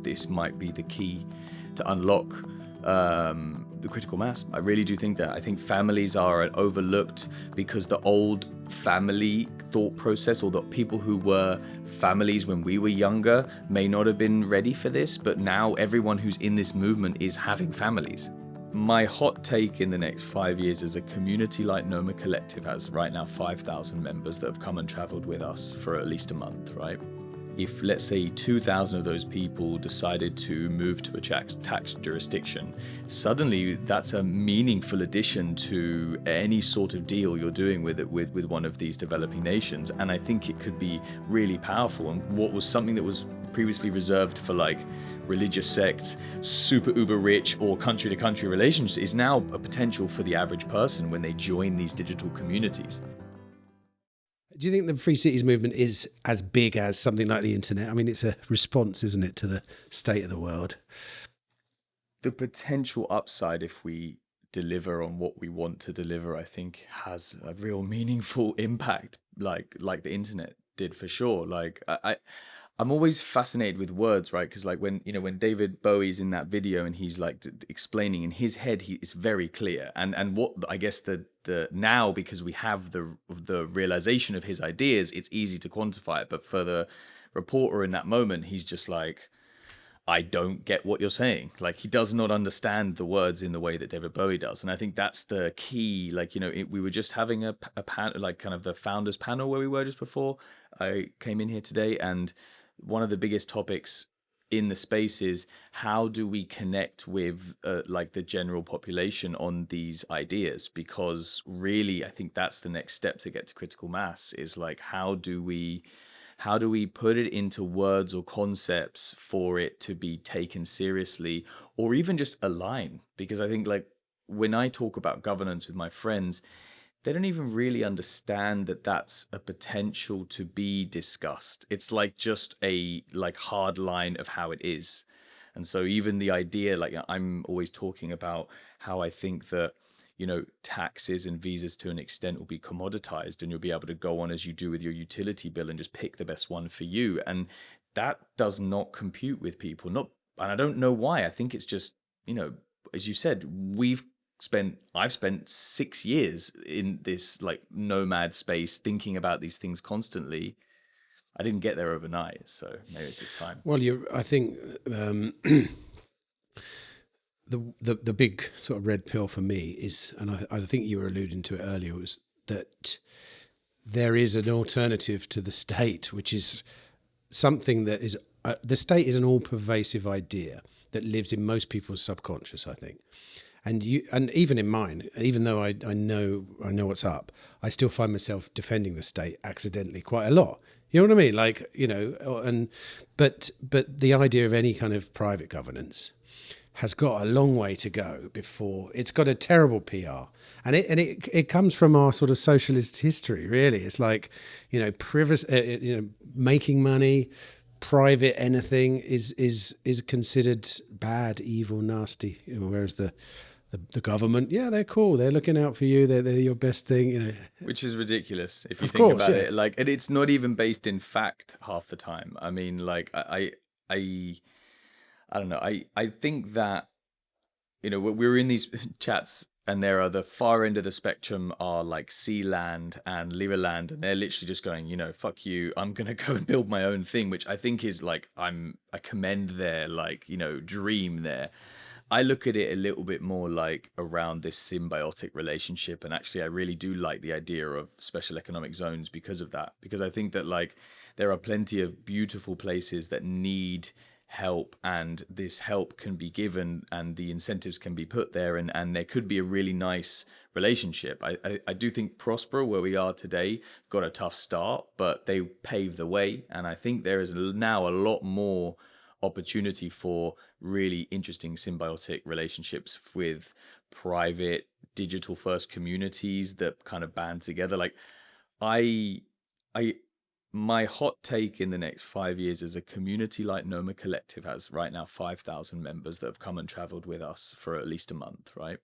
this might be the key to unlock the critical mass. I really do think that. I think families are overlooked because the old family thought process, or the people who were families when we were younger, may not have been ready for this, but now everyone who's in this movement is having families. My hot take in the next 5 years is a community like Noma Collective has right now 5,000 members that have come and traveled with us for at least a month, right? If, let's say, 2,000 of those people decided to move to a tax jurisdiction, suddenly that's a meaningful addition to any sort of deal you're doing with one of these developing nations. And I think it could be really powerful. And what was something that was previously reserved for like religious sects, super uber rich, or country to country relations is now a potential for the average person when they join these digital communities. Do you think the Free Cities movement is as big as something like the internet? I mean, it's a response, isn't it, to the state of the world? The potential upside, if we deliver on what we want to deliver, I think has a real meaningful impact, like the internet did for sure. Like I'm always fascinated with words, right? Because like when David Bowie's in that video and he's like explaining in his head, it's very clear. And what I guess the now, because we have the realization of his ideas, it's easy to quantify it. But for the reporter in that moment, he's just like, I don't get what you're saying. Like, he does not understand the words in the way that David Bowie does. And I think that's the key. Like, we were just having a panel, like kind of the founders panel where we were just before I came in here today. And one of the biggest topics in the space is how do we connect with like the general population on these ideas? Because really, I think that's the next step to get to critical mass, is like, how do we put it into words or concepts for it to be taken seriously, or even just align? Because I think like when I talk about governance with my friends, they don't even really understand that that's a potential to be discussed. It's like just a like hard line of how it is. And so even the idea, like I'm always talking about how I think that, taxes and visas to an extent will be commoditized, and you'll be able to go on as you do with your utility bill and just pick the best one for you. And that does not compute with people. And I don't know why. I think it's just, as you said, I've spent 6 years in this like nomad space thinking about these things constantly. I didn't get there overnight, so maybe it's just time. Well, I think the big sort of red pill for me is, and I think you were alluding to it earlier, was that there is an alternative to the state, which is something that is the state is an all-pervasive idea that lives in most people's subconscious, I think. And even in mine, even though I know what's up, I still find myself defending the state accidentally quite a lot. You know what I mean? Like, but the idea of any kind of private governance has got a long way to go before it's got a terrible PR. And it comes from our sort of socialist history, really. It's like, privacy, making money, private anything is considered bad, evil, nasty. Whereas the government, yeah, they're cool. They're looking out for you. They're your best thing, Which is ridiculous if you think about it. Like, and it's not even based in fact half the time. I mean, like, I don't know. I think that, we're in these chats and there are the far end of the spectrum are like Sea Land and Lira Land, and they're literally just going, fuck you, I'm going to go and build my own thing, which I think is like, I commend their like, dream there. I look at it a little bit more like around this symbiotic relationship. And actually, I really do like the idea of special economic zones because of that. Because I think that like there are plenty of beautiful places that need help, and this help can be given and the incentives can be put there, and there could be a really nice relationship. I do think Próspera, where we are today, got a tough start, but they paved the way. And I think there is now a lot more opportunity for really interesting symbiotic relationships with private digital first communities that kind of band together. Like my hot take in the next 5 years is a community like Noma Collective has right now 5,000 members that have come and traveled with us for at least a month, right?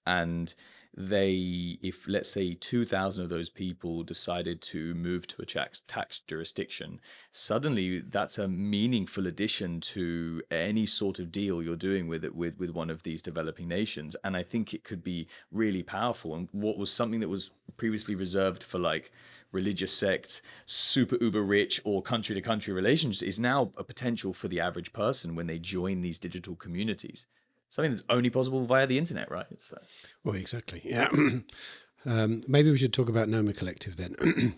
And if let's say 2,000 of those people decided to move to a tax jurisdiction, suddenly that's a meaningful addition to any sort of deal you're doing with one of these developing nations. And I think it could be really powerful. And what was something that was previously reserved for like religious sects, super uber rich, or country to country relations is now a potential for the average person when they join these digital communities. Something that's only possible via the internet, right? So. Well, exactly. Yeah. Maybe we should talk about Noma Collective then.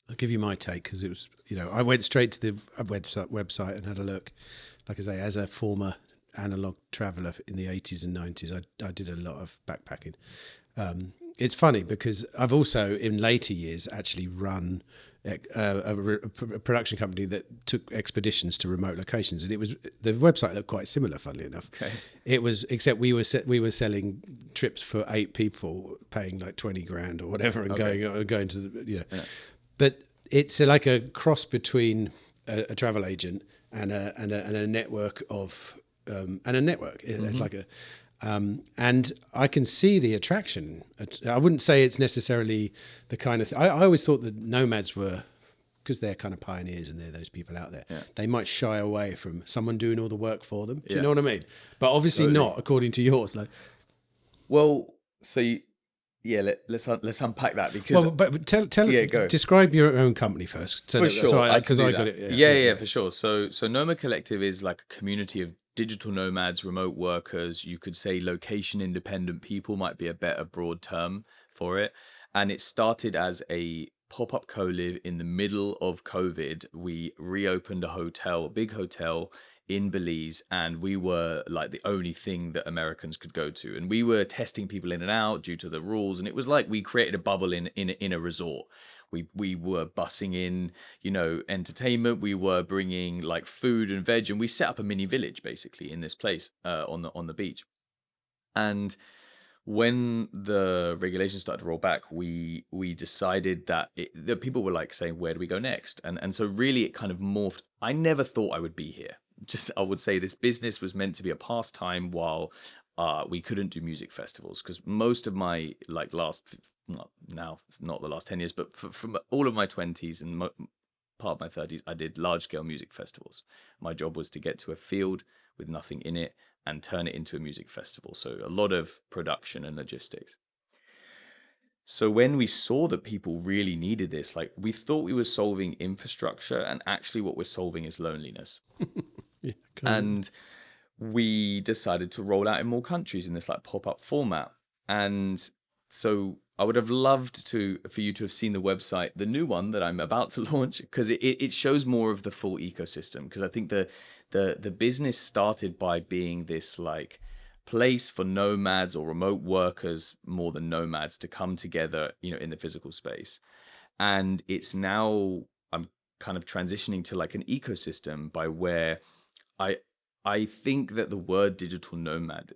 I'll give you my take because it was, I went straight to the website and had a look. Like I say, as a former analog traveller in the 80s and 90s, I did a lot of backpacking. It's funny because I've also, in later years, actually run a production company that took expeditions to remote locations, and the website looked quite similar. Funnily enough, okay. It was, except we were selling trips for 8 people, paying like 20 grand or whatever, and going to the yeah. But it's like a cross between a travel agent and a network of It's like a. And I can see the attraction. I wouldn't say it's necessarily the kind of I always thought that nomads were, because they're kind of pioneers and they're those people out there, they might shy away from someone doing all the work for them. Do you know what I mean? But obviously not, according to yours. Like, well, so let's unpack that because. Well, but tell go. Describe your own company first. For sure, because I got it. Yeah, for sure. So Noma Collective is like a community of digital nomads, remote workers. You could say location independent people might be a better broad term for it. And it started as a pop-up co-live in the middle of COVID. We reopened a big hotel in Belize, and we were like the only thing that Americans could go to. And we were testing people in and out due to the rules. And it was like we created a bubble in a resort. We were bussing in, entertainment. We were bringing like food and veg, and we set up a mini village basically in this place on the beach. And when the regulations started to roll back, we decided that the people were like saying, where do we go next? And so really it kind of morphed. I never thought I would be here. I would say this business was meant to be a pastime while we couldn't do music festivals, because most of my now it's not the last 10 years, but from all of my 20s and part of my 30s, I did large scale music festivals. My job was to get to a field with nothing in it and turn it into a music festival. So a lot of production and logistics. So when we saw that people really needed this, like we thought we were solving infrastructure, and actually what we're solving is loneliness. And we decided to roll out in more countries in this like pop-up format. And so I would have loved for you to have seen the website, the new one that I'm about to launch, because it shows more of the full ecosystem. Because I think the business started by being this like place for nomads or remote workers more than nomads to come together, in the physical space. And it's now I'm kind of transitioning to like an ecosystem by where I think that the word digital nomad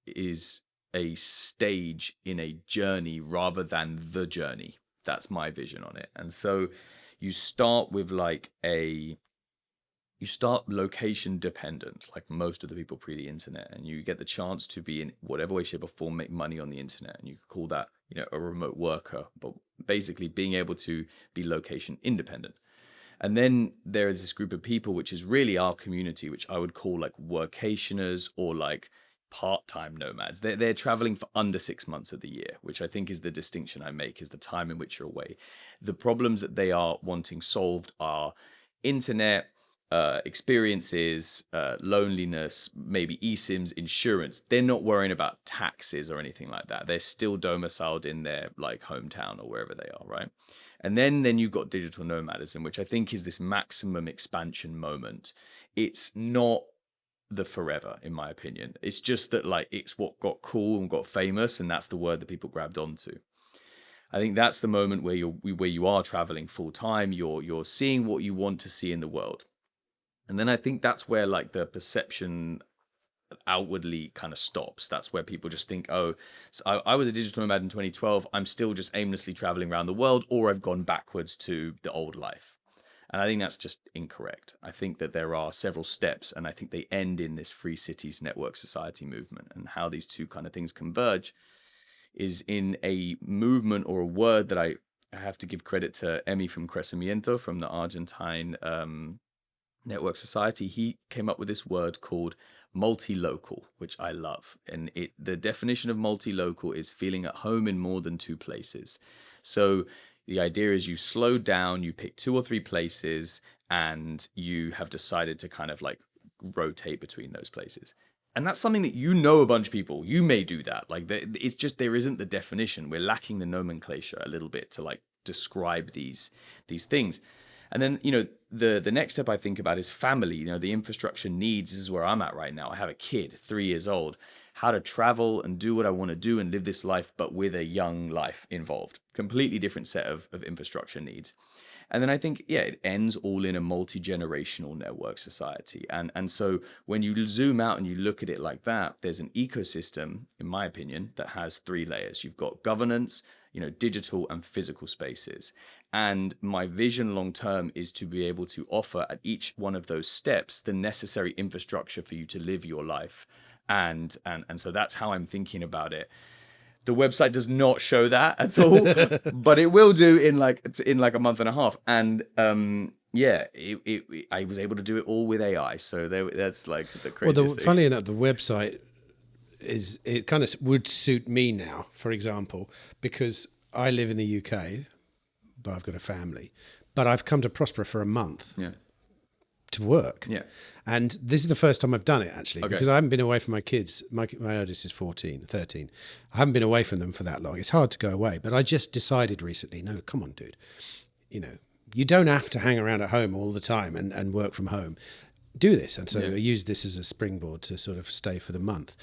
is a stage in a journey rather than the journey. That's my vision on it. And so you start with you start location dependent, like most of the people pre the internet, and you get the chance to be in whatever way, shape or form, make money on the internet. And you could call that, a remote worker, but basically being able to be location independent. And then there is this group of people, which is really our community, which I would call like workationers or like part-time nomads. They're traveling for under 6 months of the year, which I think is the distinction I make, is the time in which you're away. The problems that they are wanting solved are internet, experiences, loneliness, maybe eSIMs, insurance. They're not worrying about taxes or anything like that. They're still domiciled in their like hometown or wherever they are, right? And then you've got digital nomadism, which I think is this maximum expansion moment. It's not the forever, in my opinion. It's just that like it's what got cool and got famous, and that's the word that people grabbed onto. I think that's the moment where you are traveling full time. You're seeing what you want to see in the world. And then I think that's where like the perception outwardly kind of stops. That's where people just think, oh, so I was a digital nomad in 2012. I'm still just aimlessly traveling around the world, or I've gone backwards to the old life. And I think that's just incorrect. I think that there are several steps, and I think they end in this Free Cities Network Society movement, and how these two kind of things converge is in a movement or a word that I have to give credit to Emmy from Crecimiento, from the Argentine Network Society. He came up with this word called multi-local, which I love. And the definition of multi-local is feeling at home in more than two places. So the idea is you slow down, you pick 2 or 3 places, and you have decided to kind of like rotate between those places. And that's something that a bunch of people, you may do that. Like it's just, there isn't the definition. We're lacking the nomenclature a little bit to like describe these things. And then, the next step I think about is family. The infrastructure needs. This is where I'm at right now. I have a kid, 3 years old. How to travel and do what I want to do and live this life, but with a young life involved. Completely different set of infrastructure needs. And then I think, it ends all in a multi-generational network society. And so when you zoom out and you look at it like that, there's an ecosystem, in my opinion, that has 3 layers. You've got governance, digital and physical spaces. And my vision long term is to be able to offer at each one of those steps the necessary infrastructure for you to live your life. And so that's how I'm thinking about it. The website does not show that at all, but it will do in like a month and a half. And I was able to do it all with AI. So that's like the craziest thing. Funny enough, the website it kind of would suit me now, for example, because I live in the UK, but I've got a family. But I've come to Próspera for a month. Yeah. To work. Yeah. And this is the first time I've done it, actually, Okay. because I haven't been away from my kids. My eldest is 13. I haven't been away from them for that long. It's hard to go away, but I just decided recently, no, come on, dude. You don't have to hang around at home all the time and work from home. Do this. And so I use this as a springboard to sort of stay for the month.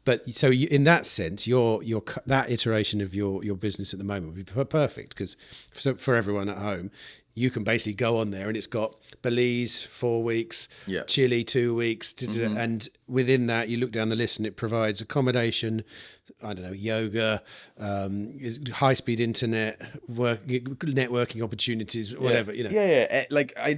But so in that sense, your that iteration of your business at the moment would be perfect, because for everyone at home, you can basically go on there and it's got Belize 4 weeks, Chile 2 weeks, and within that you look down the list and it provides accommodation, I don't know, yoga, high-speed internet, networking opportunities, whatever. Like I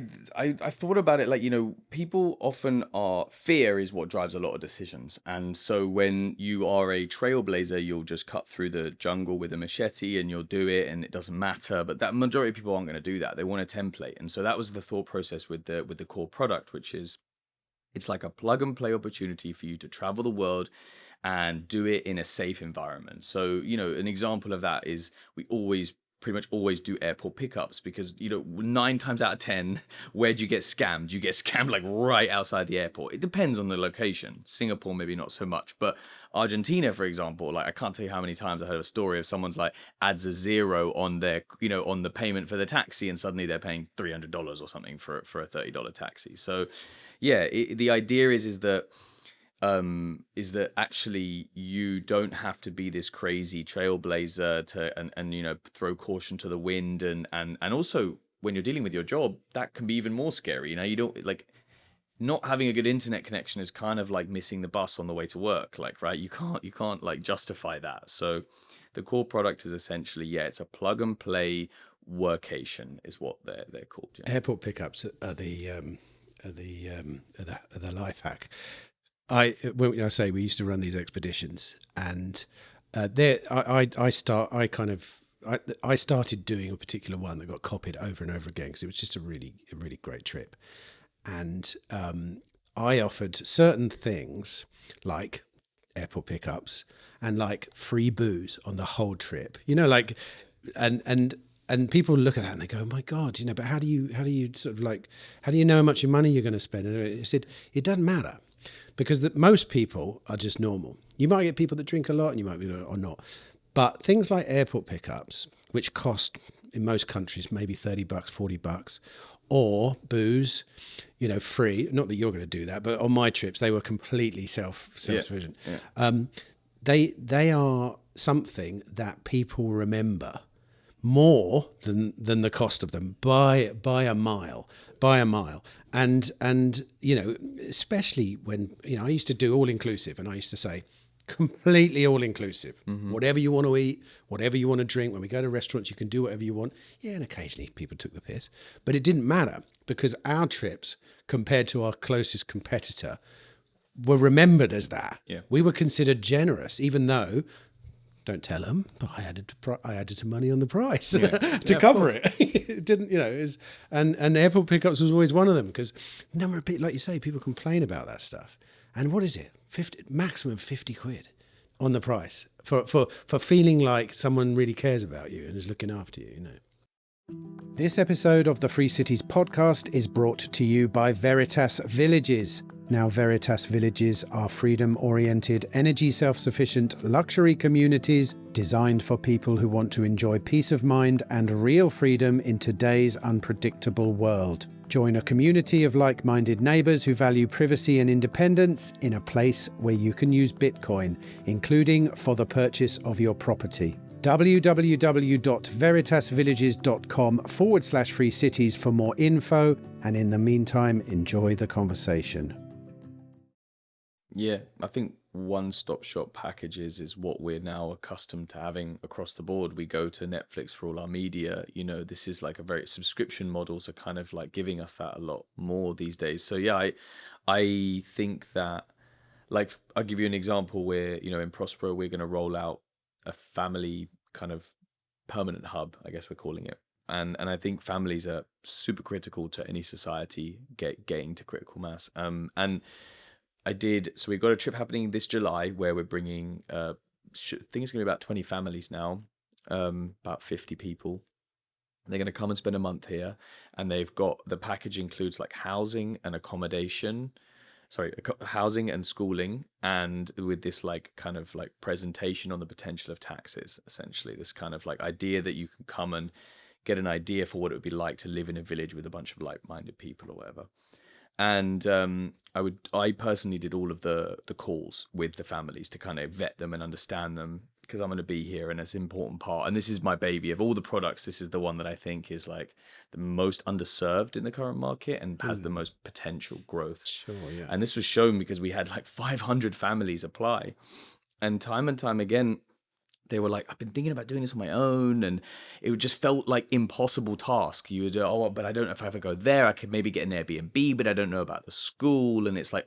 thought about it, like, people often fear is what drives a lot of decisions. And so when you are a trailblazer, you'll just cut through the jungle with a machete and you'll do it and it doesn't matter. But that majority of people aren't going to do that. They want a template. And so that was the thought process with the core product, which is it's like a plug and play opportunity for you to travel the world and do it in a safe environment. So, an example of that is we pretty much always do airport pickups, because 9 times out of 10, where do you get scammed? You get scammed like right outside the airport. It depends on the location. Singapore maybe not so much, but Argentina, for example, like I can't tell you how many times I heard a story of someone's like adds a 0 on their on the payment for the taxi, and suddenly they're paying $300 or something for a $30 taxi. So the idea is that actually you don't have to be this crazy trailblazer and throw caution to the wind, and also when you're dealing with your job, that can be even more scary. You don't like not having a good internet connection is kind of like missing the bus on the way to work, like, right? You can't like justify that. So the core product is essentially it's a plug and play workation is what they're called. Airport pickups are the life hack. I say we used to run these expeditions, and I started doing a particular one that got copied over and over again because it was just a really great trip, and I offered certain things like airport pickups and like free booze on the whole trip, like and people look at that and they go, oh my God, but how do you sort of like, how do you know how much money you're going to spend? And I said, it doesn't matter. Because most people are just normal. You might get people that drink a lot and you might be or not. But things like airport pickups, which cost in most countries maybe $30, $40, or booze, free. Not that you're going to do that, but on my trips, they were completely self-sufficient. Yeah. They are something that people remember more than the cost of them by a mile. And especially when, I used to do all inclusive, and I used to say completely all inclusive, whatever you want to eat, whatever you want to drink. When we go to restaurants, you can do whatever you want. Yeah. And occasionally people took the piss, but it didn't matter, because our trips compared to our closest competitor were remembered as that. Yeah. We were considered generous, even though Don't tell them, but I added some money on the price to Yeah, cover it. It didn't, it was, and airport pickups was always one of them, because a number of people, like you say, people complain about that stuff. And what is it? Maximum 50 quid on the price for feeling like someone really cares about you and is looking after you, This episode of the Free Cities podcast is brought to you by Veritas Villages. Now, Veritas Villages are freedom-oriented, energy self-sufficient luxury communities designed for people who want to enjoy peace of mind and real freedom in today's unpredictable world. Join a community of like-minded neighbours who value privacy and independence in a place where you can use Bitcoin, including for the purchase of your property. www.veritasvillages.com/free cities for more info, and in the meantime, enjoy the conversation. Yeah, I think one-stop shop packages is what we're now accustomed to having across the board. We go to Netflix for all our media. This is like a very subscription models are kind of like giving us that a lot more these days. So yeah, I think that, like, I'll give you an example where, in Próspera, we're going to roll out a family kind of permanent hub, I guess we're calling it. And I think families are super critical to any society getting to critical mass. And so we've got a trip happening this July where we're bringing, I think it's going to be about 20 families now, about 50 people. They're going to come and spend a month here, and the package includes like housing and schooling, and with this like kind of like presentation on the potential of taxes, essentially this kind of like idea that you can come and get an idea for what it would be like to live in a village with a bunch of like-minded people or whatever. And I personally did all of the calls with the families to kind of vet them and understand them, because I'm going to be here and it's an important part. And this is my baby. Of all the products, this is the one that I think is like the most underserved in the current market and has the most potential growth. Sure, yeah. And this was shown because we had like 500 families apply. And time again, they were like, I've been thinking about doing this on my own, and it just felt like impossible task. You would, but I don't know if I ever go there. I could maybe get an Airbnb, but I don't know about the school. And it's like,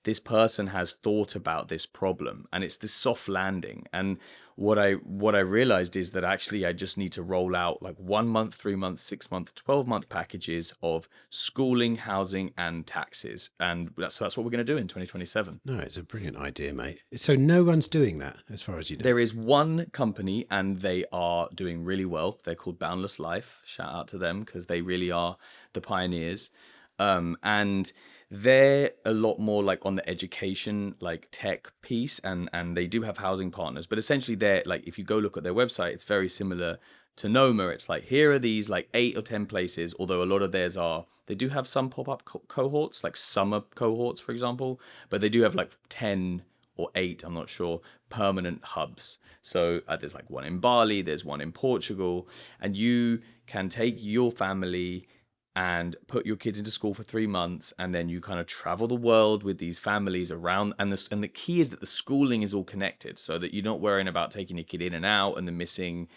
this person has thought about this problem, and it's this soft landing. And what I realized is that actually I just need to roll out like 1 month, 3 months, 6 month, 12-month packages of schooling, housing, and taxes. And that's what we're going to do in 2027. No, it's a brilliant idea, mate. So no one's doing that, as far as you know. There is one company, and they are doing really well. They're called Boundless Life. Shout out to them, because they really are the pioneers. And they're a lot more like on the education, like tech piece, and they do have housing partners. But essentially, they're like, if you go look at their website, it's very similar to Noma. It's like, here are these like 8 or 10 places, although a lot of theirs they do have some pop-up cohorts, like summer cohorts, for example, but they do have like 10 or 8, I'm not sure, permanent hubs. So there's like one in Bali, there's one in Portugal, and you can take your family and put your kids into school for 3 months, and then you kind of travel the world with these families around. And the key is that the schooling is all connected, so that you're not worrying about taking your kid in and out and the missing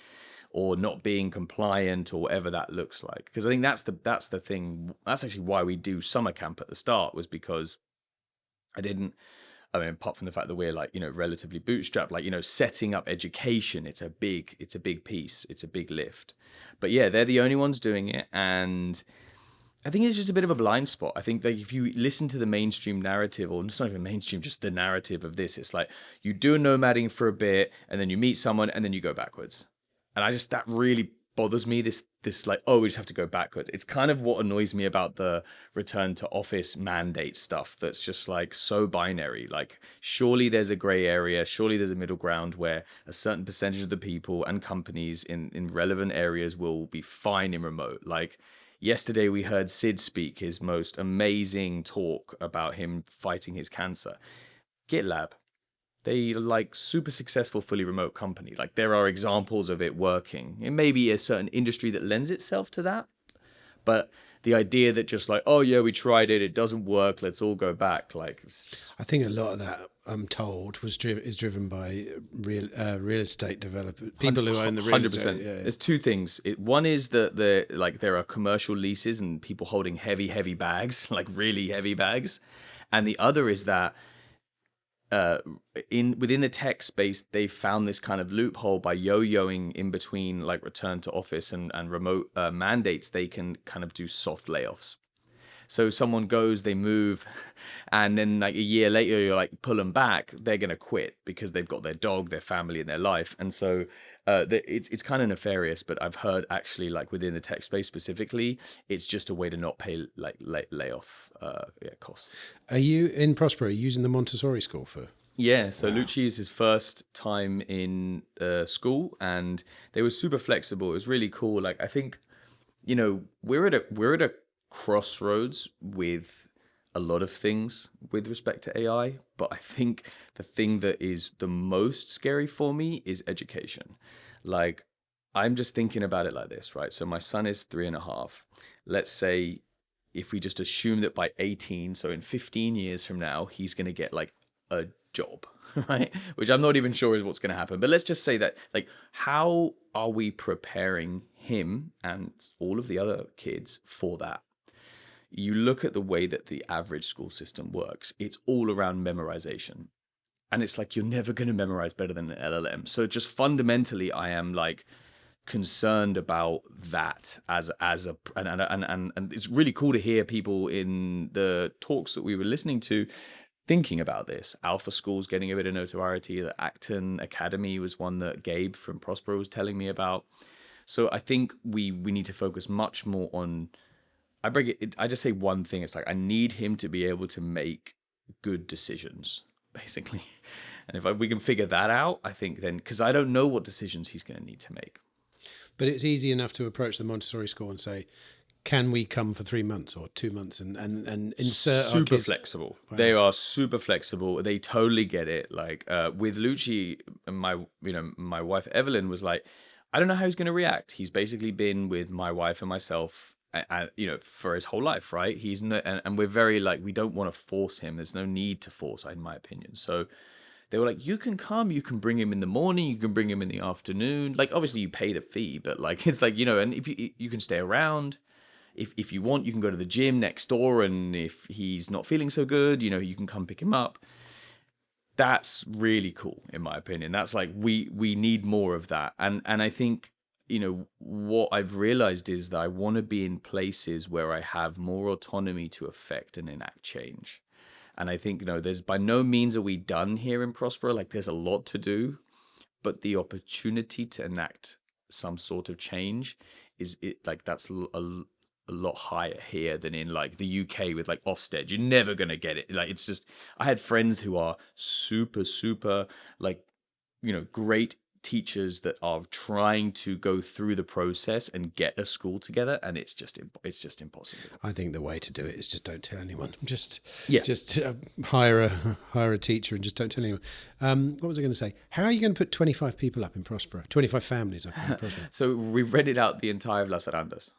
or not being compliant or whatever that looks like. Because I think that's the thing. That's actually why we do summer camp at the start, was because apart from the fact that we're like, relatively bootstrapped, like, setting up education, it's a big piece. It's a big lift. But yeah, they're the only ones doing it. And I think it's just a bit of a blind spot. I think that if you listen to the mainstream narrative, or it's not even mainstream, just the narrative of this, it's like you do nomading for a bit and then you meet someone and then you go backwards. And that really bothers me, this like, we just have to go backwards. It's kind of what annoys me about the return to office mandate stuff, that's just like so binary. Like, surely there's a gray area, surely there's a middle ground where a certain percentage of the people and companies in relevant areas will be fine in remote. Like, yesterday we heard Sid speak his most amazing talk about him fighting his cancer. GitLab, they like super successful fully remote company. Like, there are examples of it working. It may be a certain industry that lends itself to that, but the idea that just like, we tried it, it doesn't work, let's all go back. Like, I think a lot of that, I'm told, is driven by real estate developers, people who own the real 100%. estate. Yeah. There's two things. One is that there are commercial leases and people holding heavy bags, like really heavy bags, and the other is that within the tech space, they found this kind of loophole by yo-yoing in between like return to office and remote mandates. They can kind of do soft layoffs. So someone goes, they move, and then like a year later, you're like, pull them back. They're going to quit because they've got their dog, their family, and their life. And so it's kind of nefarious, but I've heard actually like within the tech space specifically, it's just a way to not pay like layoff costs. Are you in Próspera using the Montessori school for? Yeah, so Lucci is his first time in school, and they were super flexible. It was really cool. Like I think, we're at a crossroads with a lot of things with respect to AI, but I think the thing that is the most scary for me is education. Like, I'm just thinking about it like this, right? So my son is 3.5. Let's say if we just assume that by 18, so in 15 years from now, he's going to get like a job, right? Which I'm not even sure is what's going to happen. But let's just say that, like, how are we preparing him and all of the other kids for that? You look at the way that the average school system works, it's all around memorization. And it's like, you're never going to memorize better than an LLM. So just fundamentally, I am like concerned about that and it's really cool to hear people in the talks that we were listening to thinking about this. Alpha School's getting a bit of notoriety. The Acton Academy was one that Gabe from Próspera was telling me about. So I think we need to focus much more on, I just say one thing. It's like, I need him to be able to make good decisions, basically. And if we can figure that out, I think then, because I don't know what decisions he's going to need to make. But it's easy enough to approach the Montessori school and say, can we come for 3 months or 2 months and insert super our kids? Flexible. Wow. They are super flexible. They totally get it. Like with Lucci, and my wife Evelyn was like, I don't know how he's going to react. He's basically been with my wife and myself, for his whole life, right? He's no, and we're very like, we don't want to force him. There's no need to force, in my opinion. So they were like, you can come, you can bring him in the morning, you can bring him in the afternoon. Like, obviously you pay the fee, but like, it's like, and if you can stay around, if you want, you can go to the gym next door. And if he's not feeling so good, you can come pick him up. That's really cool, in my opinion. That's like, we need more of that. And I think, what I've realized is that I want to be in places where I have more autonomy to affect and enact change. And I think, there's by no means are we done here in Próspera. Like, there's a lot to do, but the opportunity to enact some sort of change that's a lot higher here than in like the UK with like Ofsted. You're never going to get it. Like, it's just, I had friends who are super, super like, great teachers that are trying to go through the process and get a school together, and it's just impossible. I think the way to do it is just don't tell anyone. Just hire a teacher and just don't tell anyone. What was I going to say? How are you going to put 25 people up in Próspera? 25 families up in Próspera? So we've rented out the entire of Las Verandas.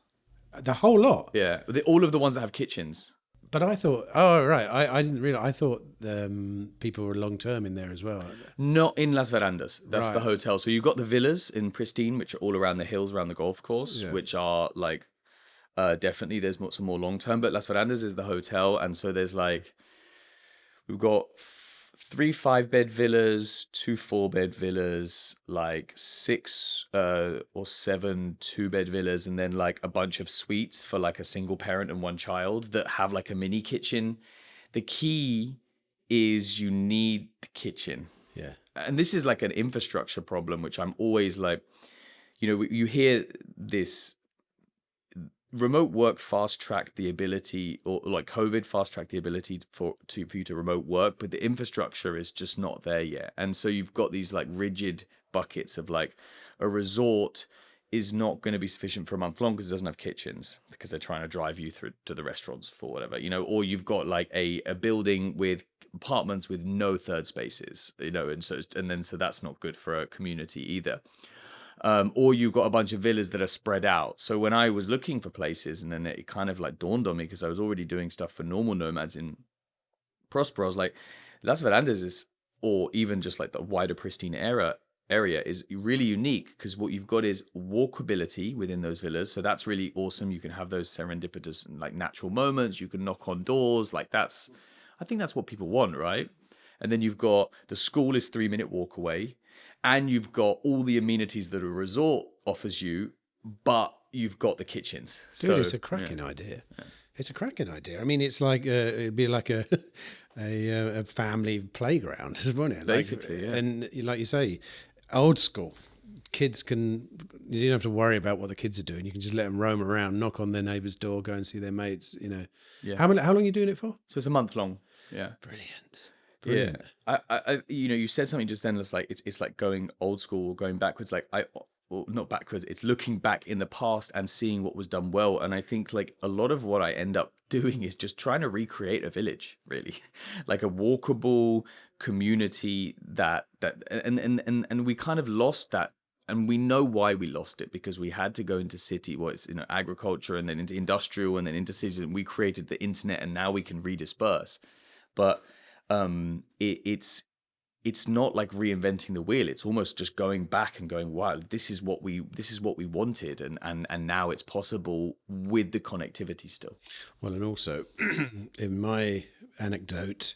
The whole lot? Yeah, all of the ones that have kitchens. But I thought, oh, right, I didn't realize. I thought people were long-term in there as well. Not in Las Verandas. That's Right. the hotel. So you've got the villas in Pristine, which are all around the hills, around the golf course, which are like, definitely there's some more long-term. But Las Verandas is the hotel. And so there's like, we've got 3 5-bed villas, 2 4-bed villas, like 6 or 7 2-bed villas, and then like a bunch of suites for like a single parent and 1 child that have like a mini kitchen. The key is you need the kitchen. Yeah. And this is like an infrastructure problem, which I'm always like, you hear this remote work fast-tracked the ability, or like COVID fast-tracked the ability for you to remote work, but the infrastructure is just not there yet. And so you've got these like rigid buckets of like, a resort is not going to be sufficient for a month long because it doesn't have kitchens, because they're trying to drive you through to the restaurants for whatever, or you've got like a building with apartments with no third spaces, and so that's not good for a community either. Or you've got a bunch of villas that are spread out. So when I was looking for places, and then it kind of like dawned on me, because I was already doing stuff for normal nomads in Próspera, I was like, Las Verandas is, or even just like the wider Pristine area is really unique, because what you've got is walkability within those villas. So that's really awesome. You can have those serendipitous and like natural moments. You can knock on doors. Like I think that's what people want, right? and then you've got the school is 3-minute walk away, and you've got all the amenities that a resort offers you, but you've got the kitchens. Dude, it's a cracking idea. It's a cracking idea. I mean, it's like it'd be like a family playground, wouldn't it? Basically, yeah. And like you say, old school. Kids you don't have to worry about what the kids are doing. You can just let them roam around, knock on their neighbour's door, go and see their mates. Yeah. How long are you doing it for? So it's a month long. Yeah. Brilliant. Yeah. I you said something just then. It's like it's like going old school, going backwards. Like well, not backwards. It's looking back in the past and seeing what was done well. And I think like a lot of what I end up doing is just trying to recreate a village, really, like a walkable community and we kind of lost that. And we know why we lost it, because we had to go into city, agriculture, and then into industrial, and then into cities, and we created the internet, and now we can redisperse. But it's not like reinventing the wheel. It's almost just going back and going, wow, this is what we wanted, and now it's possible with the connectivity still. Well, and also in my anecdote,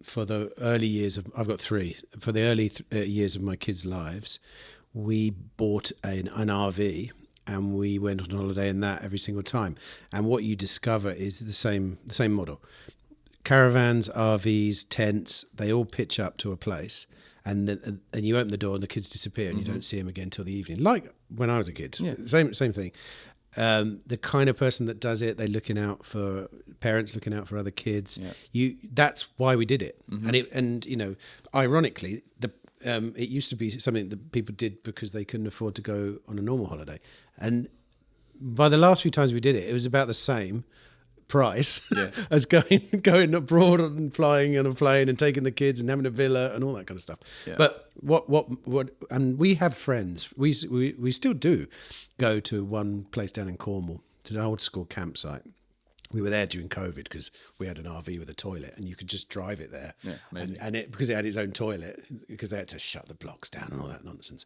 for the early years of, I've got three, for the early years of my kids' lives, we bought an RV and we went on holiday in that every single time. And what you discover is the same model. Caravans, RVs, tents, they all pitch up to a place, and then you open the door and the kids disappear, and you don't see them again till the evening. Like when I was a kid, same thing. The kind of person that does it, they're looking out for parents, looking out for other kids. That's why we did it. And ironically, it used to be something that people did because they couldn't afford to go on a normal holiday. And by the last few times we did it, it was about the same price as going abroad and flying on a plane and taking the kids and having a villa and all that kind of stuff. But what and we have friends, we still do go to one place down in Cornwall, to an old school campsite. We were there during COVID because we had an RV with a toilet, and you could just drive it there. Because it had its own toilet, because they had to shut the blocks down and all that nonsense.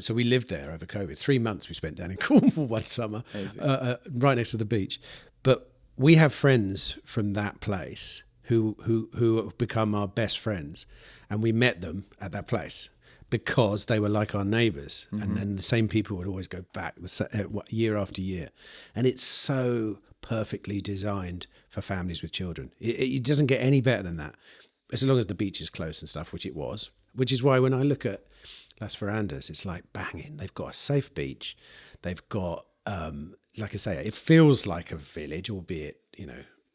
So we lived there over COVID. 3 months we spent down in Cornwall one summer, right next to the beach. But we have friends from that place who have become our best friends, and we met them at that place because they were like our neighbours, and then the same people would always go back year after year, and it's so perfectly designed for families with children. It doesn't get any better than that, as long as the beach is closed and stuff, which it was. Which is why when I look at Las Verandas, it's like banging. They've got a safe beach. They've got like I say, it feels like a village, albeit,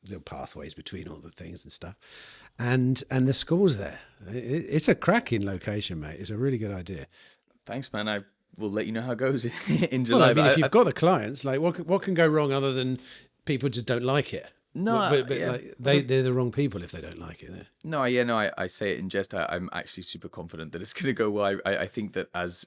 little pathways between all the things and stuff. And the school's there. It's a cracking location, mate. It's a really good idea. Thanks, man. I will let you know how it goes in July. Well, I mean, if you've got the clients, like what can go wrong other than people just don't like it? No, but they're the wrong people if they don't like it. No, I say it in jest. I'm actually super confident that it's going to go well. I think that as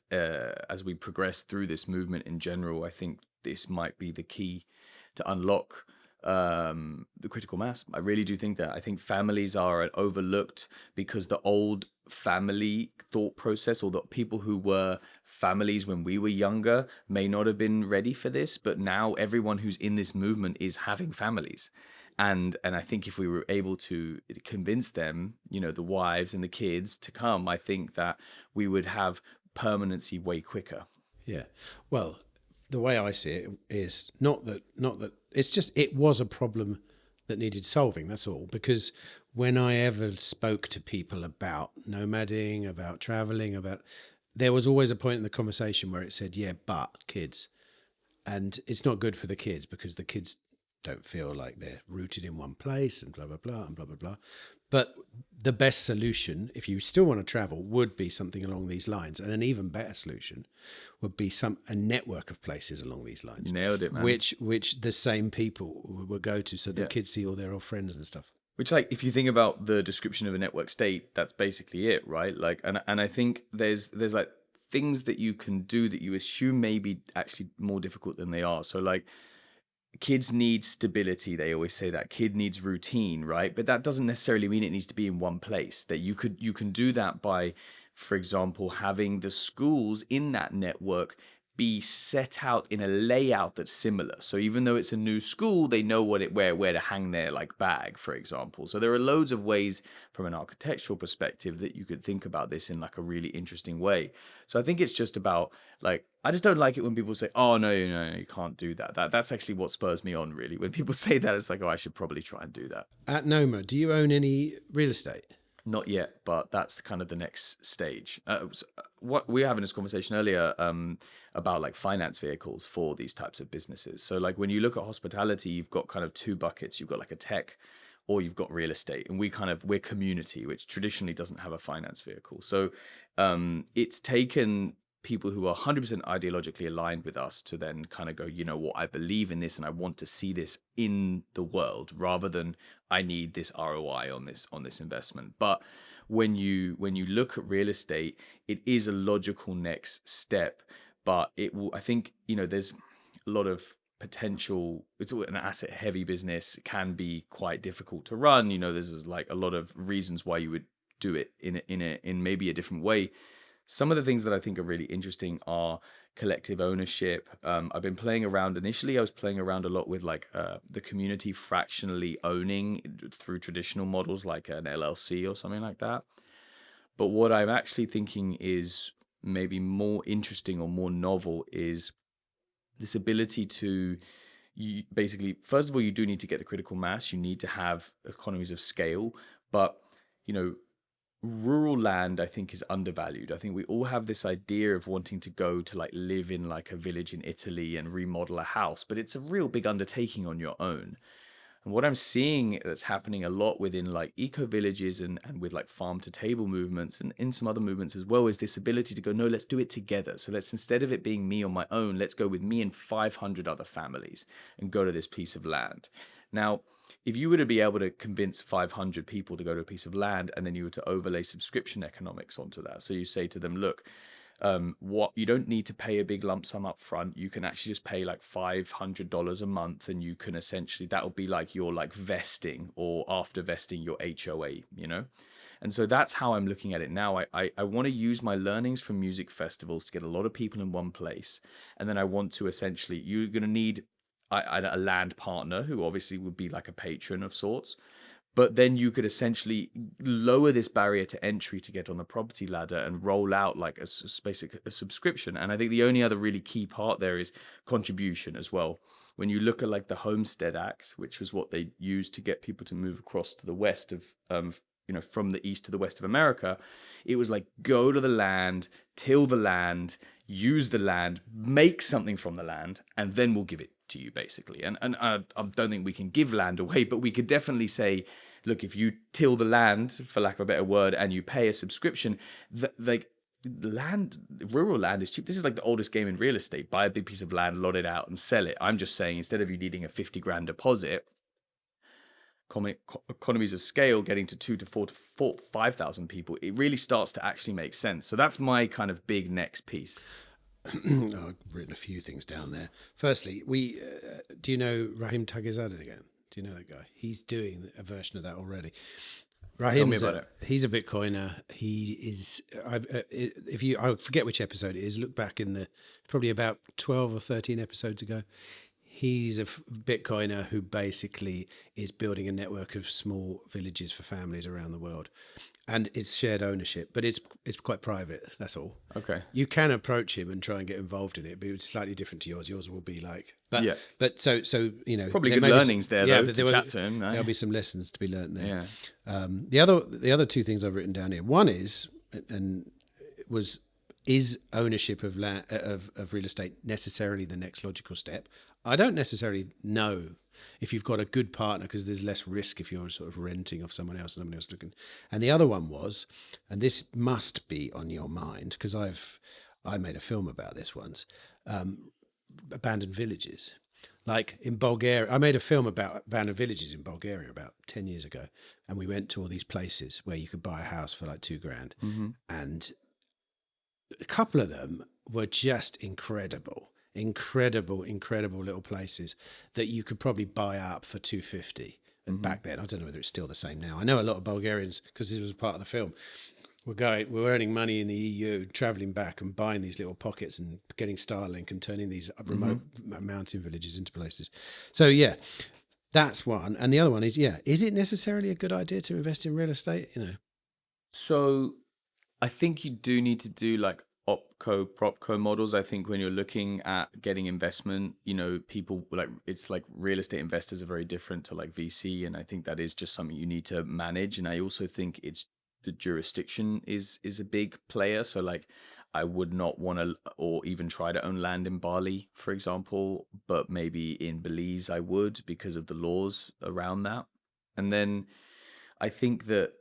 we progress through this movement in general, I think this might be the key to unlock the critical mass. I really do think that. I think families are overlooked because the old family thought process, or the people who were families when we were younger, may not have been ready for this, but now everyone who's in this movement is having families. And I think if we were able to convince them, the wives and the kids to come, I think that we would have permanency way quicker. Yeah. Well, the way I see it is not that it's just, it was a problem that needed solving. That's all. Because when I ever spoke to people about nomading, about traveling, there was always a point in the conversation where it said, yeah, but kids. And it's not good for the kids because the kids don't feel like they're rooted in one place and blah, blah, blah, and blah, blah, blah. But the best solution, if you still want to travel, would be something along these lines. And an even better solution would be a network of places along these lines. You nailed it, man. Which the same people will go to, so the kids see all their old friends and stuff. Which, like, if you think about the description of a network state, that's basically it, right? Like, and I think there's like things that you can do that you assume may be actually more difficult than they are. So, like, kids need stability. They always say that kid needs routine, right? But that doesn't necessarily mean it needs to be in one place. That you can do that by, for example, having the schools in that network be set out in a layout that's similar. So even though it's a new school, they know where to hang their like bag, for example. So there are loads of ways from an architectural perspective that you could think about this in like a really interesting way. So I think it's just about like, I just don't like it when people say, oh no, you can't do that. That's actually what spurs me on, really. When people say that, it's like, oh, I should probably try and do that. At Noma, do you own any real estate? Not yet, but that's kind of the next stage. What we were having this conversation earlier about like finance vehicles for these types of businesses. So like when you look at hospitality, you've got kind of two buckets. You've got like a tech, or you've got real estate, and we're community, which traditionally doesn't have a finance vehicle. So it's taken people who are 100% ideologically aligned with us to then kind of go, you know what, I believe in this and I want to see this in the world, rather than I need this ROI on this investment. But when you look at real estate, it is a logical next step, but it will, I think, you know, there's a lot of potential. It's an asset heavy business. It can be quite difficult to run. You know, there's like a lot of reasons why you would do it in maybe a different way. Some of the things that I think are really interesting are collective ownership. I've been playing around. Initially, I was playing around a lot with like the community fractionally owning through traditional models like an LLC or something like that. But what I'm actually thinking is maybe more interesting or more novel is this ability to, basically, first of all, you do need to get the critical mass. You need to have economies of scale. But, you know, rural land, I think, is undervalued. I think we all have this idea of wanting to go to like live in like a village in Italy and remodel a house, but it's a real big undertaking on your own. And what I'm seeing that's happening a lot within like eco villages and with like farm to table movements and in some other movements as well, is this ability to go, no, let's do it together. So let's, instead of it being me on my own, let's go with me and 500 other families and go to this piece of land. Now, if you were to be able to convince 500 people to go to a piece of land, and then you were to overlay subscription economics onto that. So you say to them, look, what you don't need to pay a big lump sum up front. You can actually just pay like $500 a month, and you can essentially, that'll be like your like vesting, or after vesting your HOA, you know? And so that's how I'm looking at it now. I want to use my learnings from music festivals to get a lot of people in one place. And then I want to essentially, you're going to need a land partner who obviously would be like a patron of sorts, but then you could essentially lower this barrier to entry to get on the property ladder and roll out like a subscription. And I think the only other really key part there is contribution as well. When you look at like the Homestead Act, which was what they used to get people to move across to the west of you know, from the east to the west of America, it was like, go to the land, till the land, use the land, make something from the land, and then we'll give it to you, basically. And I don't think we can give land away, but we could definitely say, look, if you till the land, for lack of a better word, and you pay a subscription, like land, rural land is cheap. This is like the oldest game in real estate. Buy a big piece of land, lot it out, and sell it. I'm just saying, instead of you needing a 50 grand deposit, economies of scale, getting to 2 to 4 to 5,000 people, it really starts to actually make sense. So that's my kind of big next piece. I've written a few things down there. Firstly, do you know Rahim Tagizadeh again? Do you know that guy? He's doing a version of that already. Tell me about it. He's a Bitcoiner. He is. I forget which episode it is. Look back in probably about 12 or 13 episodes ago. He's a Bitcoiner who basically is building a network of small villages for families around the world. And it's shared ownership, but it's quite private. That's all. Okay. You can approach him and try and get involved in it, but it's slightly different to yours. Yours will be like, yeah. But so you know, probably good learnings there though, to chat to him. There'll be some lessons to be learned there. Yeah. The other two things I've written down here. One is ownership of land, of real estate necessarily the next logical step? I don't necessarily know if you've got a good partner, because there's less risk if you're sort of renting off someone else looking. And the other one was, and this must be on your mind, because I made a film about this once, abandoned villages. Like in Bulgaria, I made a film about abandoned villages in Bulgaria about 10 years ago. And we went to all these places where you could buy a house for like $2,000. Mm-hmm. And a couple of them were just incredible little places that you could probably buy up for $250. And back then, I don't know whether it's still the same now. I know a lot of Bulgarians, because this was part of the film, we're earning money in the EU, traveling back and buying these little pockets and getting Starlink and turning these remote mountain villages into places. So yeah, that's one. And the other one is, is it necessarily a good idea to invest in real estate? So I think you do need to do like opco propco models. I think when you're looking at getting investment, people like, it's like real estate investors are very different to like VC, and I think that is just something you need to manage. And I also think it's the jurisdiction is a big player. So like I would not want to or even try to own land in Bali, for example, but maybe in Belize I would, because of the laws around that. And then I think that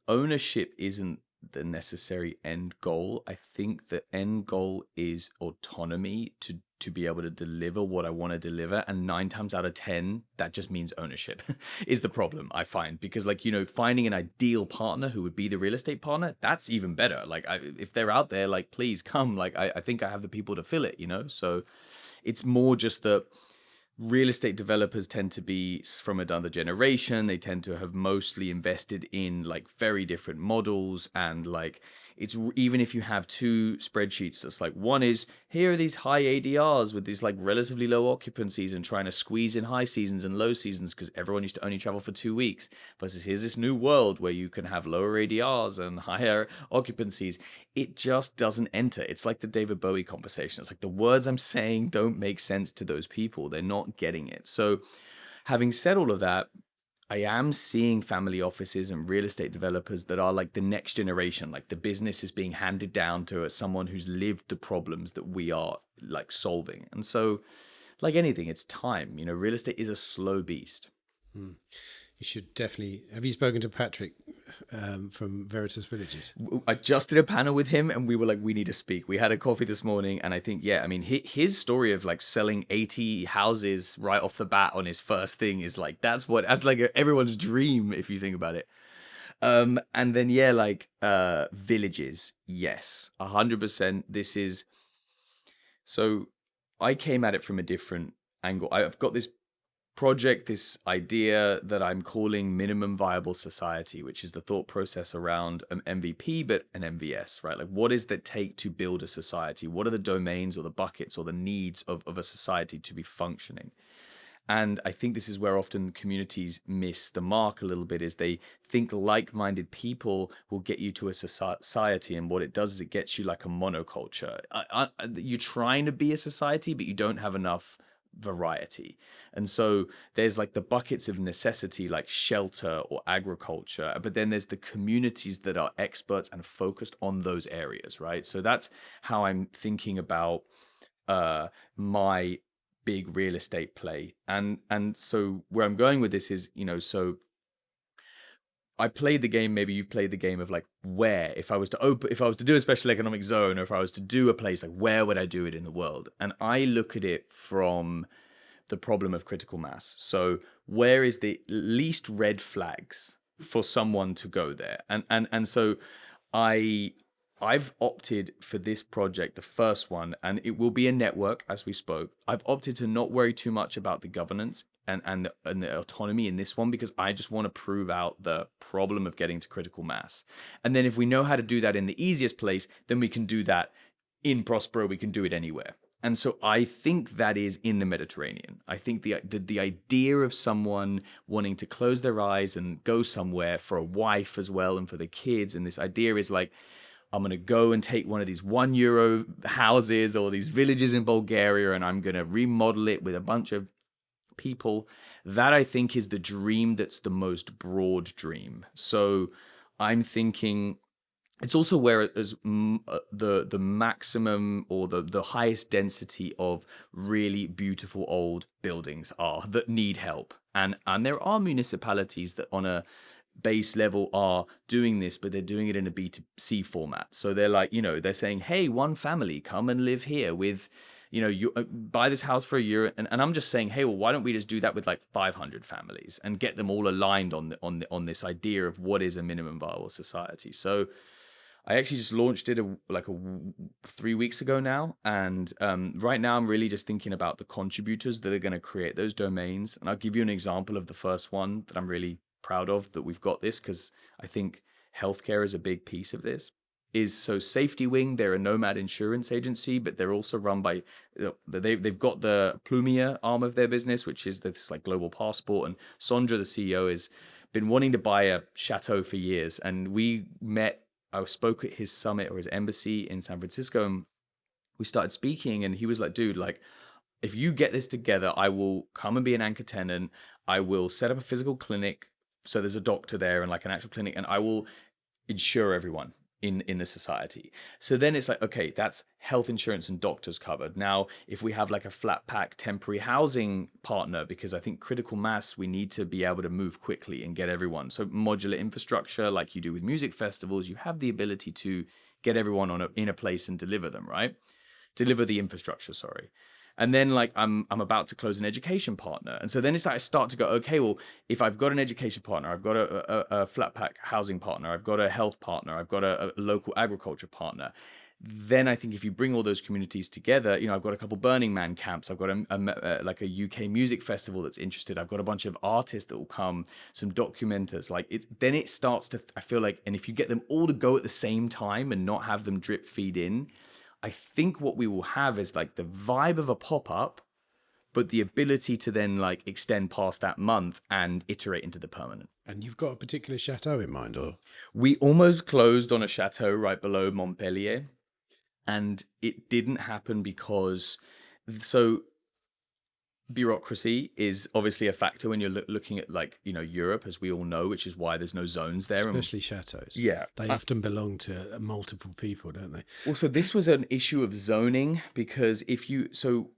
ownership isn't the necessary end goal. I think the end goal is autonomy to be able to deliver what I want to deliver. And 9 times out of 10, that just means ownership is the problem, I find. Because like, finding an ideal partner who would be the real estate partner, that's even better. Like if they're out there, like, please come. Like I think I have the people to fill it, So it's more just that real estate developers tend to be from another generation. They tend to have mostly invested in like very different models, and like it's, even if you have two spreadsheets, that's like, one is, here are these high ADRs with these like relatively low occupancies and trying to squeeze in high seasons and low seasons because everyone used to only travel for 2 weeks, versus here's this new world where you can have lower ADRs and higher occupancies. It just doesn't enter. It's like the David Bowie conversation. It's like the words I'm saying don't make sense to those people. They're not getting it. So having said all of that, I am seeing family offices and real estate developers that are like the next generation. Like the business is being handed down to someone who's lived the problems that we are like solving. And so like anything, it's time. Real estate is a slow beast. You should definitely. Have you spoken to Patrick from Veritas Villages? I just did a panel with him, and we were like, we need to speak. We had a coffee this morning, and I think, his story of like selling 80 houses right off the bat on his first thing is like, that's like everyone's dream if you think about it. And then villages, yes, 100%. This is, so I came at it from a different angle. I've got this project, this idea that I'm calling minimum viable society, which is the thought process around an MVP, but an MVS, right? Like, what does that take to build a society? What are the domains or the buckets or the needs of a society to be functioning? And I think this is where often communities miss the mark a little bit, is they think like-minded people will get you to a society. And what it does is it gets you like a monoculture. You're trying to be a society, but you don't have enough variety. And so there's like the buckets of necessity, like shelter or agriculture, but then there's the communities that are experts and focused on those areas, right? So that's how I'm thinking about my big real estate play. And so where I'm going with this is, so I played the game, maybe you've played the game of like, where, if I was to do a special economic zone, or if I was to do a place, like where would I do it in the world? And I look at it from the problem of critical mass. So where is the least red flags for someone to go there? And so I've opted for this project, the first one, and it will be a network, as we spoke. I've opted to not worry too much about the governance and the autonomy in this one, because I just want to prove out the problem of getting to critical mass. And then if we know how to do that in the easiest place, then we can do that in Próspera. We can do it anywhere. And so I think that is in the Mediterranean. I think the idea of someone wanting to close their eyes and go somewhere, for a wife as well and for the kids, and this idea is like, I'm going to go and take one of these €1 houses or these villages in Bulgaria, and I'm going to remodel it with a bunch of people. That, I think, is the dream that's the most broad dream. So I'm thinking it's also where there's the maximum or the highest density of really beautiful old buildings are that need help. And there are municipalities that on a base level are doing this, but they're doing it in a B2C format. So they're like, they're saying, hey, one family, come and live here with, you buy this house for €1. And I'm just saying, hey, well, why don't we just do that with like 500 families and get them all aligned on this idea of what is a minimum viable society. So I actually just launched it 3 weeks ago now. And right now I'm really just thinking about the contributors that are going to create those domains. And I'll give you an example of the first one that I'm really proud of, that we've got this, because I think healthcare is a big piece of this. Is so Safety Wing, they're a nomad insurance agency, but they're also run by, they've got the Plumier arm of their business, which is this like global passport. And Sondra, the CEO, has been wanting to buy a chateau for years. And we met, I spoke at his summit or his embassy in San Francisco, and we started speaking, and he was like, dude, like, if you get this together, I will come and be an anchor tenant. I will set up a physical clinic. So there's a doctor there and like an actual clinic, and I will insure everyone in the society. So then it's like, okay, that's health insurance and doctors covered. Now, if we have like a flat pack temporary housing partner, because I think critical mass, we need to be able to move quickly and get everyone. So modular infrastructure, like you do with music festivals, you have the ability to get everyone in a place and deliver them, right? Deliver the infrastructure, sorry. And then like I'm about to close an education partner. And so then it's like I start to go, okay, well, if I've got an education partner, I've got a flat pack housing partner, I've got a health partner, I've got a local agriculture partner. Then I think if you bring all those communities together, you know, I've got a couple Burning Man camps, I've got like a UK music festival that's interested, I've got a bunch of artists that will come, some documenters, like then it starts to, I feel like, and if you get them all to go at the same time and not have them drip feed in, I think what we will have is like the vibe of a pop-up, but the ability to then like extend past that month and iterate into the permanent. And you've got a particular chateau in mind, or? We almost closed on a chateau right below Montpellier, and it didn't happen because, so bureaucracy is obviously a factor when you're looking at like, you know, Europe, as we all know, which is why there's no zones there. Especially chateaus. Yeah. They often belong to multiple people, don't they? Also, this was an issue of zoning, because if you, so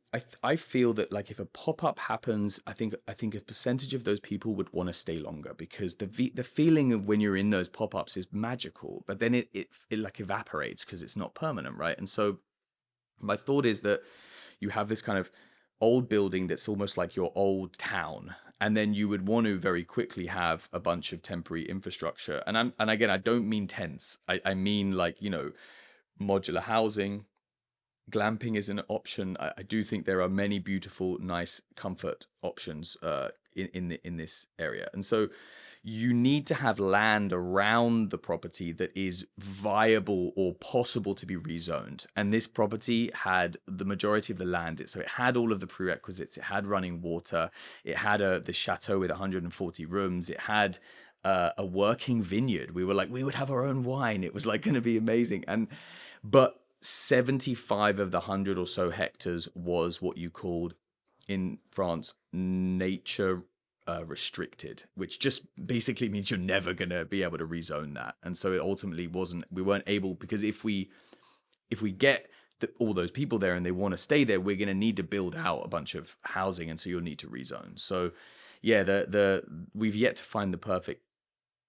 I feel that like if a pop-up happens, I think a percentage of those people would want to stay longer, because the feeling of when you're in those pop-ups is magical, but then it like evaporates because it's not permanent, right? And so my thought is that you have this kind of old building that's almost like your old town, and then you would want to very quickly have a bunch of temporary infrastructure. And again, I don't mean tents. I mean like, you know, modular housing. Glamping is an option. I do think there are many beautiful, nice comfort options in this area. And so you need to have land around the property that is viable or possible to be rezoned. And this property had the majority of the land. So it had all of the prerequisites. It had running water. It had the chateau with 140 rooms. It had a working vineyard. We were like, we would have our own wine. It was like going to be amazing. But 75 of the 100 or so hectares was what you called in France nature restricted, which just basically means you're never going to be able to rezone that. And so it ultimately we weren't able, because if we get all those people there and they want to stay there, we're going to need to build out a bunch of housing, and so you'll need to rezone. So yeah, we've yet to find the perfect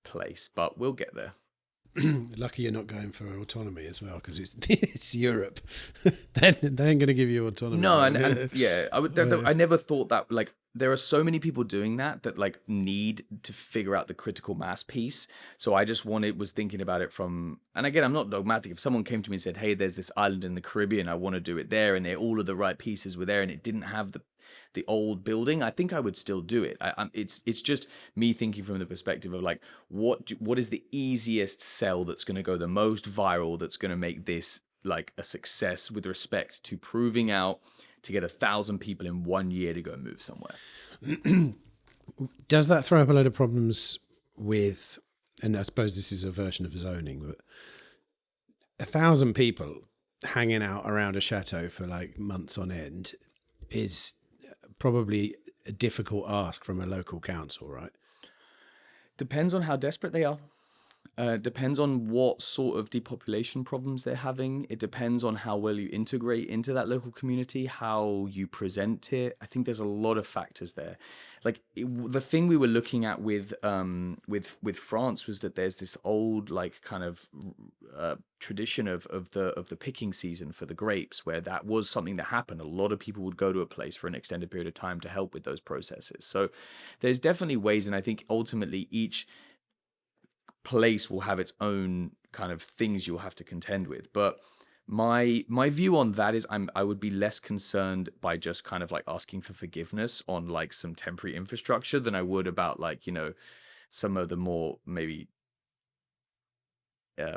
place, but we'll get there. Lucky you're not going for autonomy as well, because it's Europe. They ain't going to give you autonomy. No, and yeah, I never thought that. Like, there are so many people doing that like need to figure out the critical mass piece. So I just was thinking about it from, and again, I'm not dogmatic. If someone came to me and said, hey, there's this island in the Caribbean, I want to do it there, and all of the right pieces were there, and it didn't have the old building, I think I would still do it. It's just me thinking from the perspective of like, what is the easiest sell that's going to go the most viral, that's going to make this like a success with respect to proving out to get 1,000 people in 1 year to go move somewhere. Does that throw up a load of problems with, and I suppose this is a version of zoning, but 1,000 people hanging out around a chateau for like months on end is probably a difficult ask from a local council, right? Depends on how desperate they are. Depends on what sort of depopulation problems they're having. It depends on how well you integrate into that local community, how you present it. I think there's a lot of factors there. Like the thing we were looking at with France was that there's this old like kind of tradition of the picking season for the grapes, where that was something that happened. A lot of people would go to a place for an extended period of time to help with those processes. So there's definitely ways, and I think ultimately each place will have its own kind of things you'll have to contend with. But my view on that is I would be less concerned by just kind of like asking for forgiveness on like some temporary infrastructure than I would about like, you know, some of the more maybe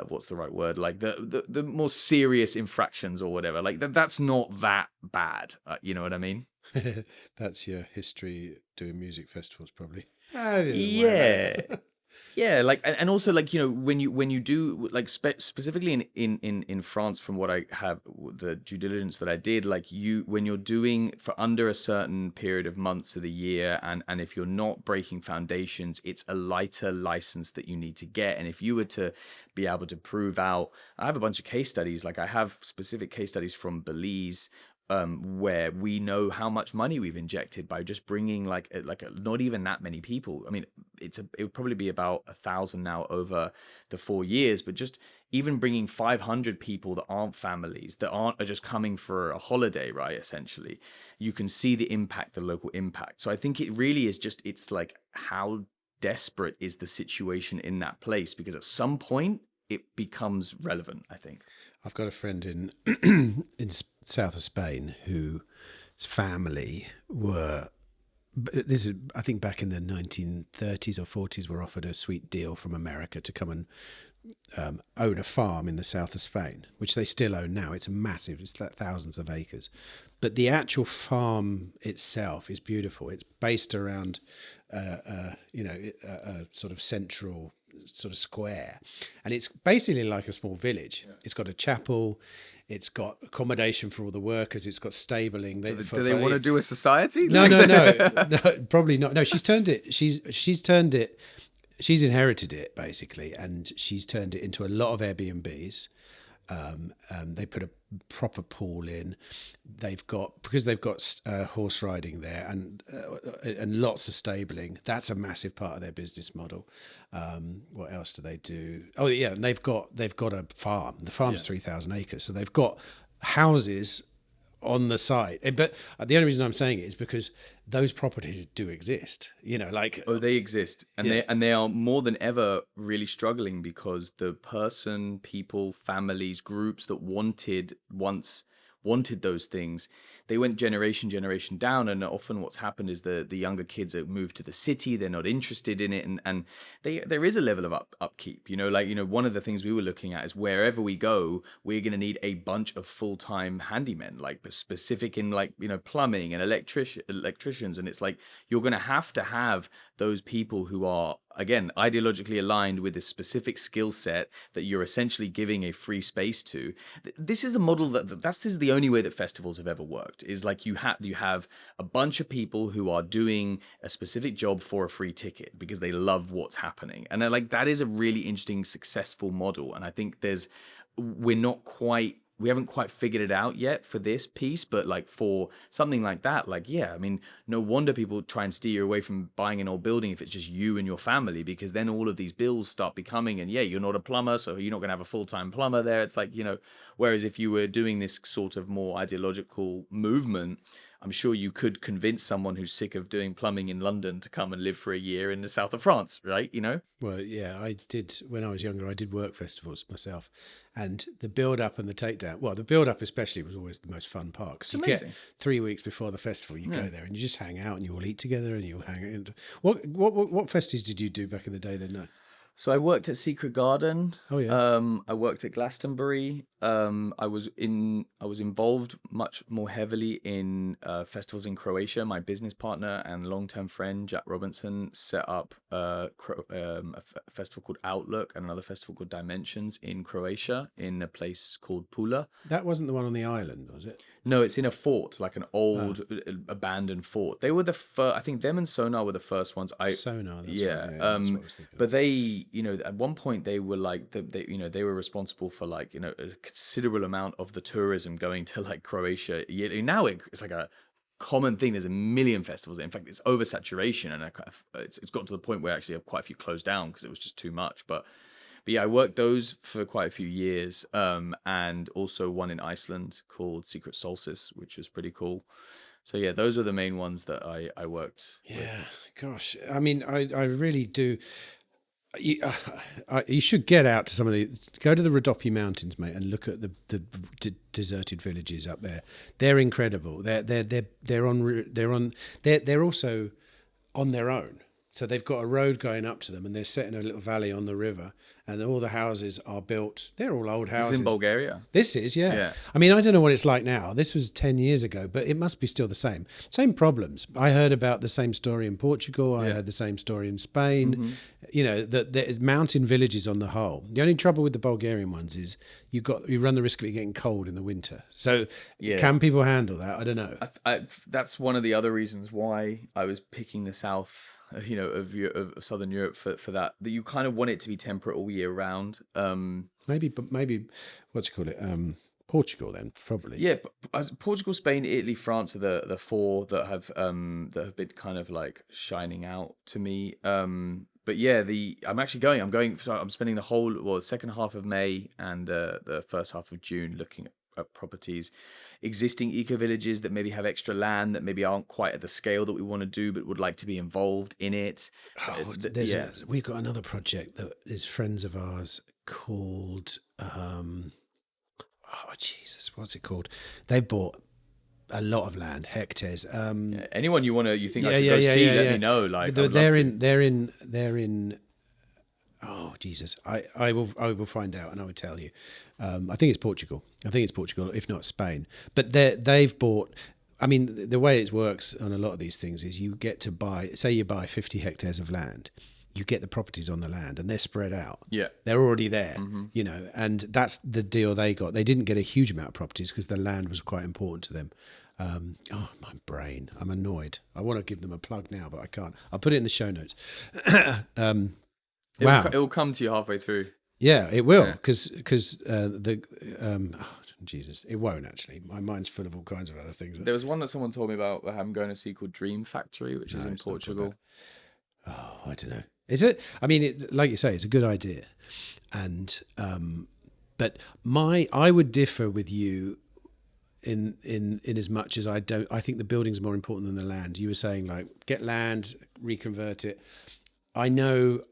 what's the right word? Like the more serious infractions or whatever. Like that's not that bad. You know what I mean? That's your history doing music festivals, probably. Yeah. Yeah, like and also like when you do like specifically in France, from what I have the due diligence that I did, like when you're doing for under a certain period of months of the year, and if you're not breaking foundations, it's a lighter license that you need to get. And if you were to be able to prove out, I have a bunch of case studies. Like I have specific case studies from Belize, where we know how much money we've injected by just bringing not even that many people. I mean, it would probably be about 1,000 now over the 4 years, but just even bringing 500 people that aren't families, that are just coming for a holiday, right? Essentially, you can see the impact, the local impact. So I think it really is just, it's like how desperate is the situation in that place, because at some point it becomes relevant, I think. I've got a friend in in south of Spain whose family were, this is I think back in the 1930s or 40s, were offered a sweet deal from America to come and own a farm in the south of Spain, which they still own now. It's massive. It's like thousands of acres. But the actual farm itself is beautiful. It's based around, a sort of central sort of square. And it's basically like a small village. Yeah. It's got a chapel. It's got accommodation for all the workers. It's got stabling. Do they want to do a society? No, probably not. No, she's turned it. She's inherited it basically, and she's turned it into a lot of Airbnbs. They put a proper pool in. They've got horse riding there and lots of stabling. That's a massive part of their business model. What else do they do? Oh yeah, and they've got a farm. The farm's 3,000 acres, so they've got houses on the site. But the only reason I'm saying it is because those properties do exist. They exist, and they are more than ever really struggling, because the people, families, groups that once wanted those things, they went generation down, and often what's happened is the younger kids that moved to the city, they're not interested in it, and there is a level of upkeep. One of the things we were looking at is wherever we go, we're going to need a bunch of full-time handymen, like specific in plumbing and electricians, and it's like you're going to have those people who are, again, ideologically aligned with a specific skill set that you're essentially giving a free space to. This is the model this is the only way that festivals have ever worked, is like you have a bunch of people who are doing a specific job for a free ticket because they love what's happening. And that is a really interesting, successful model. And I think we haven't quite figured it out yet for this piece, but for something like that, I mean, no wonder people try and steer you away from buying an old building if it's just you and your family, because then all of these bills start becoming, and you're not a plumber, so you're not going to have a full-time plumber there. It's whereas if you were doing this sort of more ideological movement, I'm sure you could convince someone who's sick of doing plumbing in London to come and live for a year in the south of France, right? Well, yeah, I did, when I was younger, I did work festivals myself. And the build-up and the takedown, well, the build-up especially was always the most fun part. Because you get 3 weeks before the festival, you go there and you just hang out and you all eat together and you'll hang out. What festivals did you do back in the day then? No. So I worked at Secret Garden. Oh yeah. I worked at Glastonbury. I was involved much more heavily in festivals in Croatia. My business partner and long-term friend Jack Robinson set up a festival called Outlook and another festival called Dimensions in Croatia, in a place called Pula. That wasn't the one on the island, was it? No, it's in a fort, like an old abandoned fort. They were the first. I think them and Sonar were the first ones. Sonar, that's yeah. Right. That's what I was thinking but they, at one point they were they were responsible for a considerable amount of the tourism going to Croatia. Now it's like a common thing. There's a million festivals. In fact, it's oversaturation, and it's got to the point where actually quite a few closed down because it was just too much. But yeah, I worked those for quite a few years, and also one in Iceland called Secret Solstice, which was pretty cool. So yeah, those are the main ones that I worked with. Yeah, gosh. I mean, I really do. You should get out to go to the Rhodope Mountains, mate, and look at the deserted villages up there. They're incredible. They're also on their own. So they've got a road going up to them, and they're set in a little valley on the river, and all the houses are built. They're all old This houses. is in Bulgaria. This is, yeah. Yeah. I mean, I don't know what it's like now. This was 10 years ago, but it must be still the same. Same problems. I heard about the same story in Portugal. I heard the same story in Spain. You know, the mountain villages on the whole. The only trouble with the Bulgarian ones is you run the risk of it getting cold in the winter. So can people handle that? I don't know. That's one of the other reasons why I was picking the south, you know, of Southern Europe for that you kind of want it to be temperate all year round. Maybe what's it called? Portugal then, probably. Yeah, as Portugal, Spain, Italy, France are the four that have been kind of like shining out to me. But yeah, I'm spending the second half of May and the first half of June looking at properties, existing eco villages that maybe have extra land that maybe aren't quite at the scale that we want to do, but would like to be involved in it. We've got another project that is friends of ours called what's it called? They bought a lot of land, hectares. Anyone you think I should go see, let me know. Like they're in. Oh Jesus! I will find out and I will tell you. I think it's Portugal. If not Spain. But they've bought. I mean, the way it works on a lot of these things is you get to buy. Say you buy 50 hectares of land. You get the properties on the land and they're spread out. Yeah. They're already there, you know, and that's the deal they got. They didn't get a huge amount of properties because the land was quite important to them. My brain. I'm annoyed. I want to give them a plug now, but I can't. I'll put it in the show notes. It will come to you halfway through. Yeah, it will, because Jesus, it won't actually. My mind's full of all kinds of other things. There was one that someone told me about that I'm going to see called Dream Factory, which is in Portugal. Oh, I don't know. Is it? I mean, like you say, it's a good idea, and but I would differ with you in as much as I think the building's more important than the land. You were saying like get land, reconvert it. I know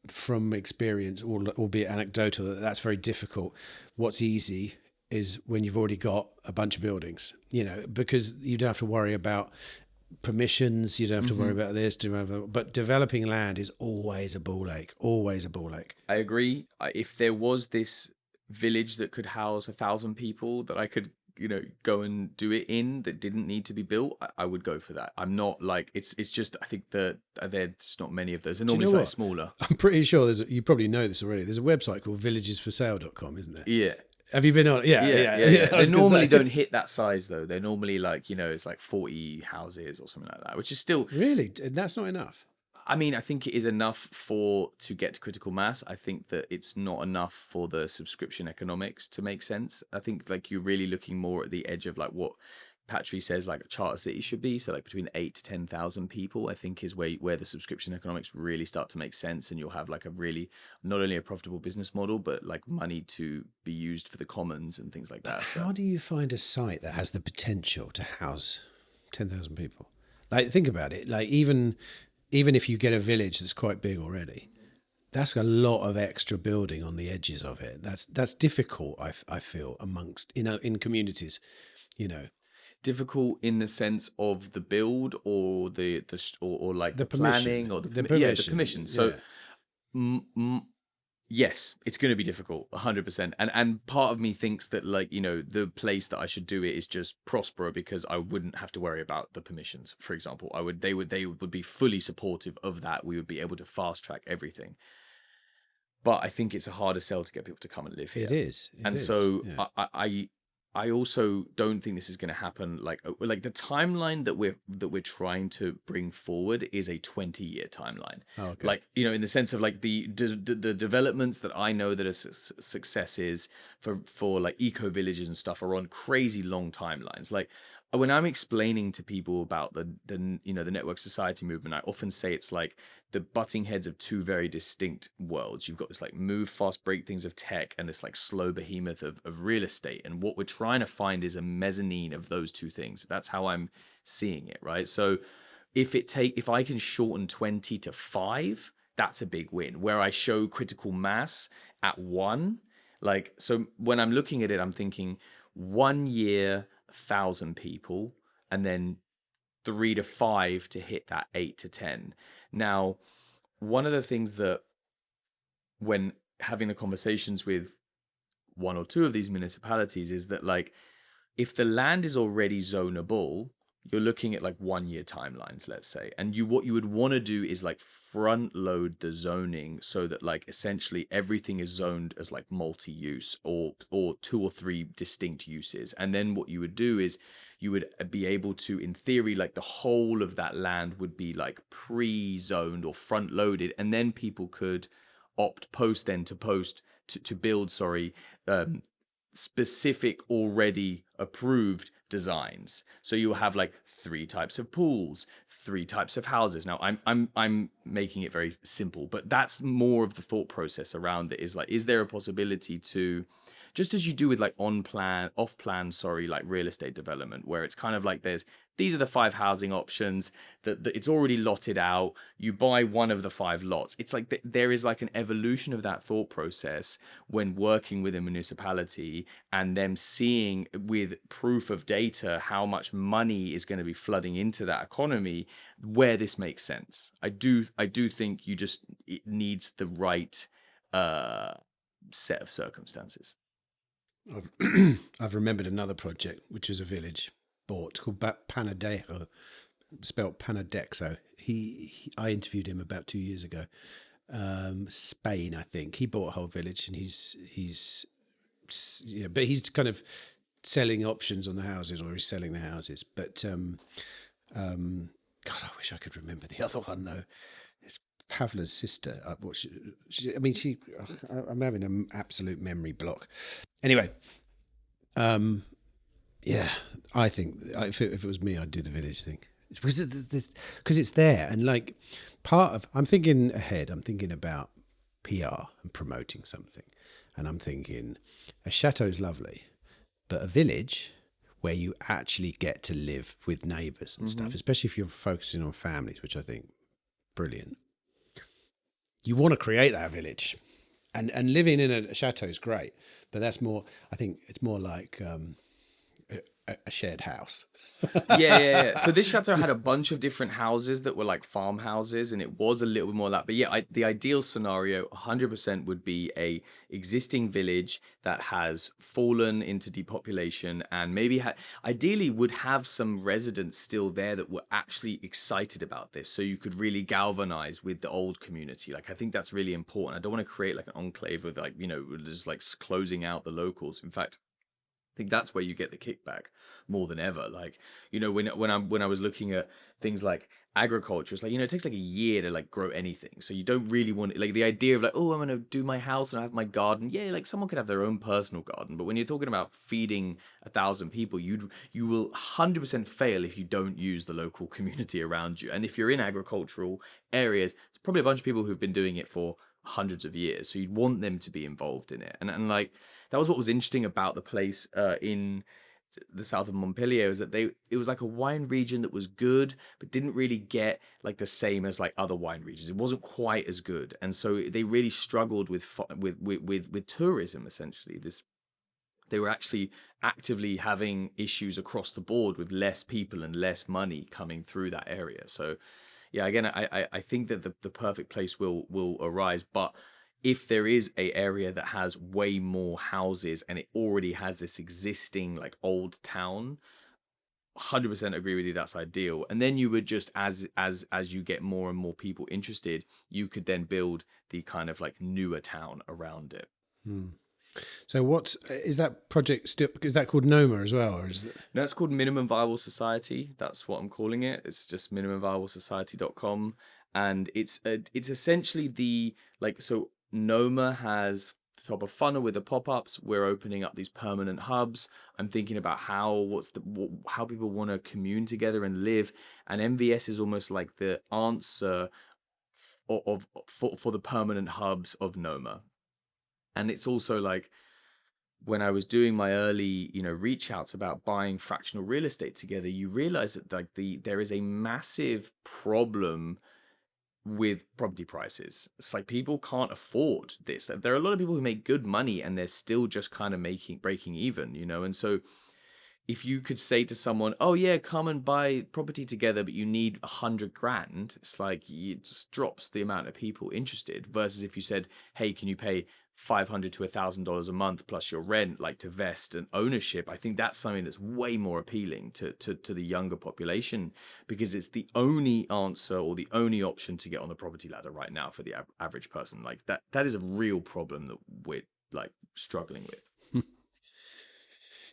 from experience, albeit anecdotal, that's very difficult. What's easy is when you've already got a bunch of buildings, you know, because you don't have to worry about permissions, you don't have to worry about this, but developing land is always a ball ache. I agree. If there was this village that could house 1,000 people that I could, you know, go and do it in that didn't need to be built, I would go for that. I'm not like it's just I think that there's not many of those. They're normally slightly smaller. I'm pretty sure you probably know this already. There's a website called villagesforsale.com, isn't there? Yeah. Have you been on? Yeah. They normally don't hit that size though. They're normally like, you know, it's like 40 houses or something like that, which is still really, that's not enough. I mean, I think it is enough to get to critical mass. I think that it's not enough for the subscription economics to make sense. I think like you're really looking more at the edge of like what Patry says like a charter city should be. So like between 8 to 10,000 people, I think is where the subscription economics really start to make sense. And you'll have like a really, not only a profitable business model, but like money to be used for the commons and things like that. How do you find a site that has the potential to house 10,000 people? Like think about it. Like even if you get a village that's quite big already, that's a lot of extra building on the edges of it. That's difficult. I feel amongst in communities, you know. Difficult in the sense of the build or or like the planning or the permission. So yes, it's going to be difficult 100%. And part of me thinks that like, you know, the place that I should do it is just Próspera because I wouldn't have to worry about the permissions. For example, they would be fully supportive of that. We would be able to fast track everything. But I think it's a harder sell to get people to come and live here. It is. So I also don't think this is going to happen. Like the timeline that we're trying to bring forward is a 20-year timeline. Oh, okay. Like, you know, in the sense of like the developments that I know that are successes for like eco villages and stuff are on crazy long timelines. Like when I'm explaining to people about the network society movement, I often say it's like the butting heads of two very distinct worlds. You've got this like move fast, break things of tech and this like slow behemoth of real estate. And what we're trying to find is a mezzanine of those two things. That's how I'm seeing it, right? So if I can shorten 20 to 5, that's a big win. Where I show critical mass at 1, like, so when I'm looking at it, I'm thinking 1 year, 1,000 people, and then 3 to 5 to hit that 8 to 10. Now, one of the things that when having the conversations with one or two of these municipalities is that, like, if the land is already zonable, you're looking at like 1 year timelines, let's say. And what you would want to do is like front load the zoning so that like essentially everything is zoned as like multi-use or 2 or 3 distinct uses. And then what you would do is you would be able to, in theory, like the whole of that land would be like pre-zoned or front loaded, and then people could opt to build, specific already approved designs. So you will have like 3 types of pools, 3 types of houses. Now I'm making it very simple, but that's more of the thought process around it, is like, is there a possibility to, just as you do with like off plan, like real estate development, where it's kind of like these are the 5 housing options that it's already lotted out. You buy one of the 5 lots. It's like there is like an evolution of that thought process when working with a municipality and them seeing with proof of data how much money is going to be flooding into that economy, where this makes sense. I do think it needs the right set of circumstances. I've remembered another project, which was a village bought called Panadejo, spelt Panadexo. I interviewed him about 2 years ago. Spain, I think. He bought a whole village, and but he's kind of selling options on the houses, or he's selling the houses. But God, I wish I could remember the other one though. It's Pavla's sister. I'm having an absolute memory block. Anyway, yeah, I think if it was me, I'd do the village thing, because it's there, and like I'm thinking ahead. I'm thinking about PR and promoting something, and I'm thinking a chateau is lovely, but a village where you actually get to live with neighbours and stuff, especially if you're focusing on families, which I think brilliant. You want to create that village, and living in a chateau is great, but that's more. I think it's more like a shared house. Yeah. So this chateau had a bunch of different houses that were like farmhouses, and it was a little bit more like. But yeah, the ideal scenario, 100%, would be a existing village that has fallen into depopulation, and maybe ideally would have some residents still there that were actually excited about this, so you could really galvanize with the old community. Like, I think that's really important. I don't want to create like an enclave with like, just like closing out the locals. In fact, I think that's where you get the kickback more than ever. Like, when I was looking at things like agriculture, it's like, it takes like a year to like grow anything. So you don't really want, like, the idea of like, oh, I'm going to do my house and I have my garden. Yeah, like someone could have their own personal garden. But when you're talking about feeding 1,000 people, you will 100% fail if you don't use the local community around you. And if you're in agricultural areas, it's probably a bunch of people who've been doing it for hundreds of years. So you'd want them to be involved in it. And like, that was what was interesting about the place in the south of Montpellier, is that it was like a wine region that was good, but didn't really get like the same as like other wine regions. It wasn't quite as good, and so they really struggled with tourism. Essentially, they were actually actively having issues across the board with less people and less money coming through that area. So, yeah, again, I think that the perfect place will arise, but if there is a area that has way more houses and it already has this existing like old town, 100% agree with you, that's ideal. And then you would just, as you get more and more people interested, you could then build the kind of like newer town around it. So what is that project still? Is that called Noma as well, or is it? No, it's called Minimum Viable Society. That's what I'm calling it. It's just minimumviablesociety.com, and it's essentially so Noma has the top of funnel with the pop-ups. We're opening up these permanent hubs. I'm thinking about how people want to commune together and live, and MVS is almost like the answer for the permanent hubs of Noma. And it's also like, when I was doing my early, reach outs about buying fractional real estate together, you realize that like there is a massive problem with property prices. It's like people can't afford this. There are a lot of people who make good money and they're still just kind of breaking even, and so if you could say to someone, oh yeah, come and buy property together, but you need 100 grand, it's like it just drops the amount of people interested. Versus if you said, hey, can you pay $500 to $1,000 a month plus your rent, like to vest and ownership? I think that's something that's way more appealing to the younger population, because it's the only answer or the only option to get on the property ladder right now for the average person. Like that is a real problem that we're like struggling with.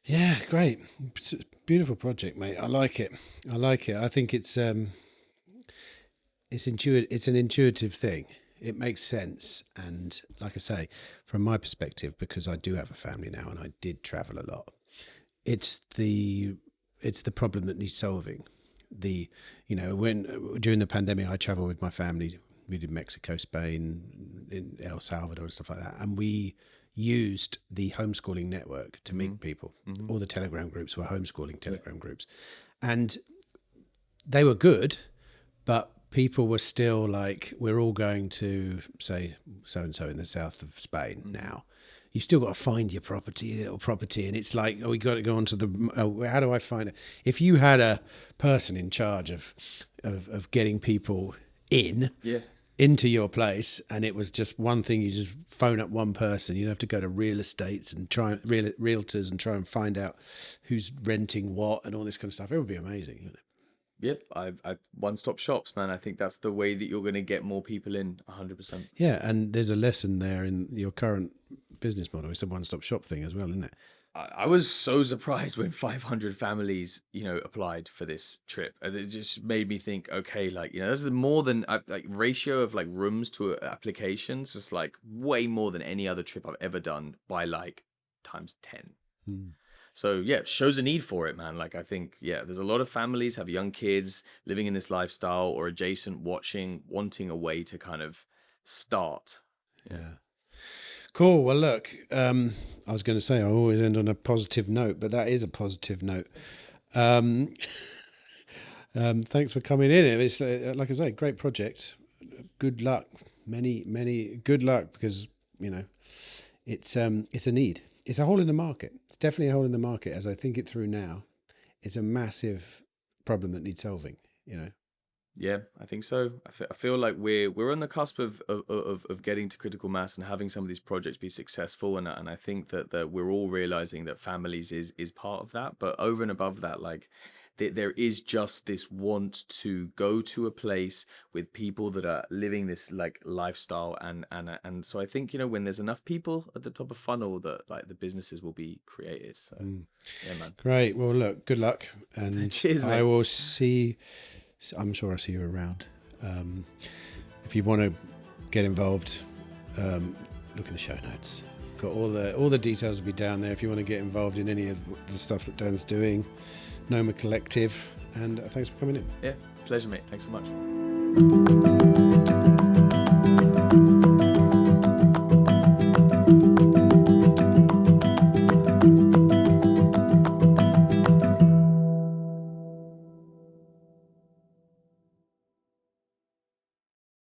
Yeah, great. It's a beautiful project, mate. I like it. I think it's intuitive. It's an intuitive thing. It makes sense. And like I say, from my perspective, because I do have a family now and I did travel a lot, it's the problem that needs solving. When during the pandemic, I traveled with my family. We did Mexico, Spain, in El Salvador and stuff like that. And we used the homeschooling network to meet people. All the Telegram groups were homeschooling Telegram groups. And they were good, but people were still like, we're all going to, say, so-and-so in the south of Spain now. You've still got to find your little property. And it's like, we got to go on to how do I find it? If you had a person in charge of getting people into your place, and it was just one thing, you just phone up one person, you'd have to go to real estates and realtors and try and find out who's renting what and all this kind of stuff. It would be amazing, wouldn't it? Yep, I one-stop shops, man. I think that's the way that you're going to get more people in, 100%. Yeah, and there's a lesson there in your current business model. It's a one-stop shop thing as well, isn't it? I was so surprised when 500 families, applied for this trip. It just made me think, okay, like, this is more than like ratio of like rooms to applications. It's like way more than any other trip I've ever done by like times 10. So yeah, it shows a need for it, man. Like I think, there's a lot of families have young kids living in this lifestyle or adjacent, wanting a way to kind of start. Yeah. Cool. Well, look, I was going to say I always end on a positive note, but that is a positive note. Thanks for coming in. It's like I say, great project. Good luck. Many good luck, because it's a need. It's a hole in the market. It's definitely a hole in the market. As I think it through now, it's a massive problem that needs solving. Yeah, I think so. I feel like we're on the cusp of getting to critical mass and having some of these projects be successful, and I think that we're all realizing that families is part of that. But over and above that, like there is just this want to go to a place with people that are living this like lifestyle, and so I think when there's enough people at the top of funnel, that like the businesses will be created. So yeah, man. Great. Well, look, good luck, and cheers, mate. I will see. I'm sure I'll see you around. If you want to get involved, look in the show notes. Got all the details will be down there if you want to get involved in any of the stuff that Dan's doing. Noma Collective, and thanks for coming in. Yeah, pleasure, mate. Thanks so much.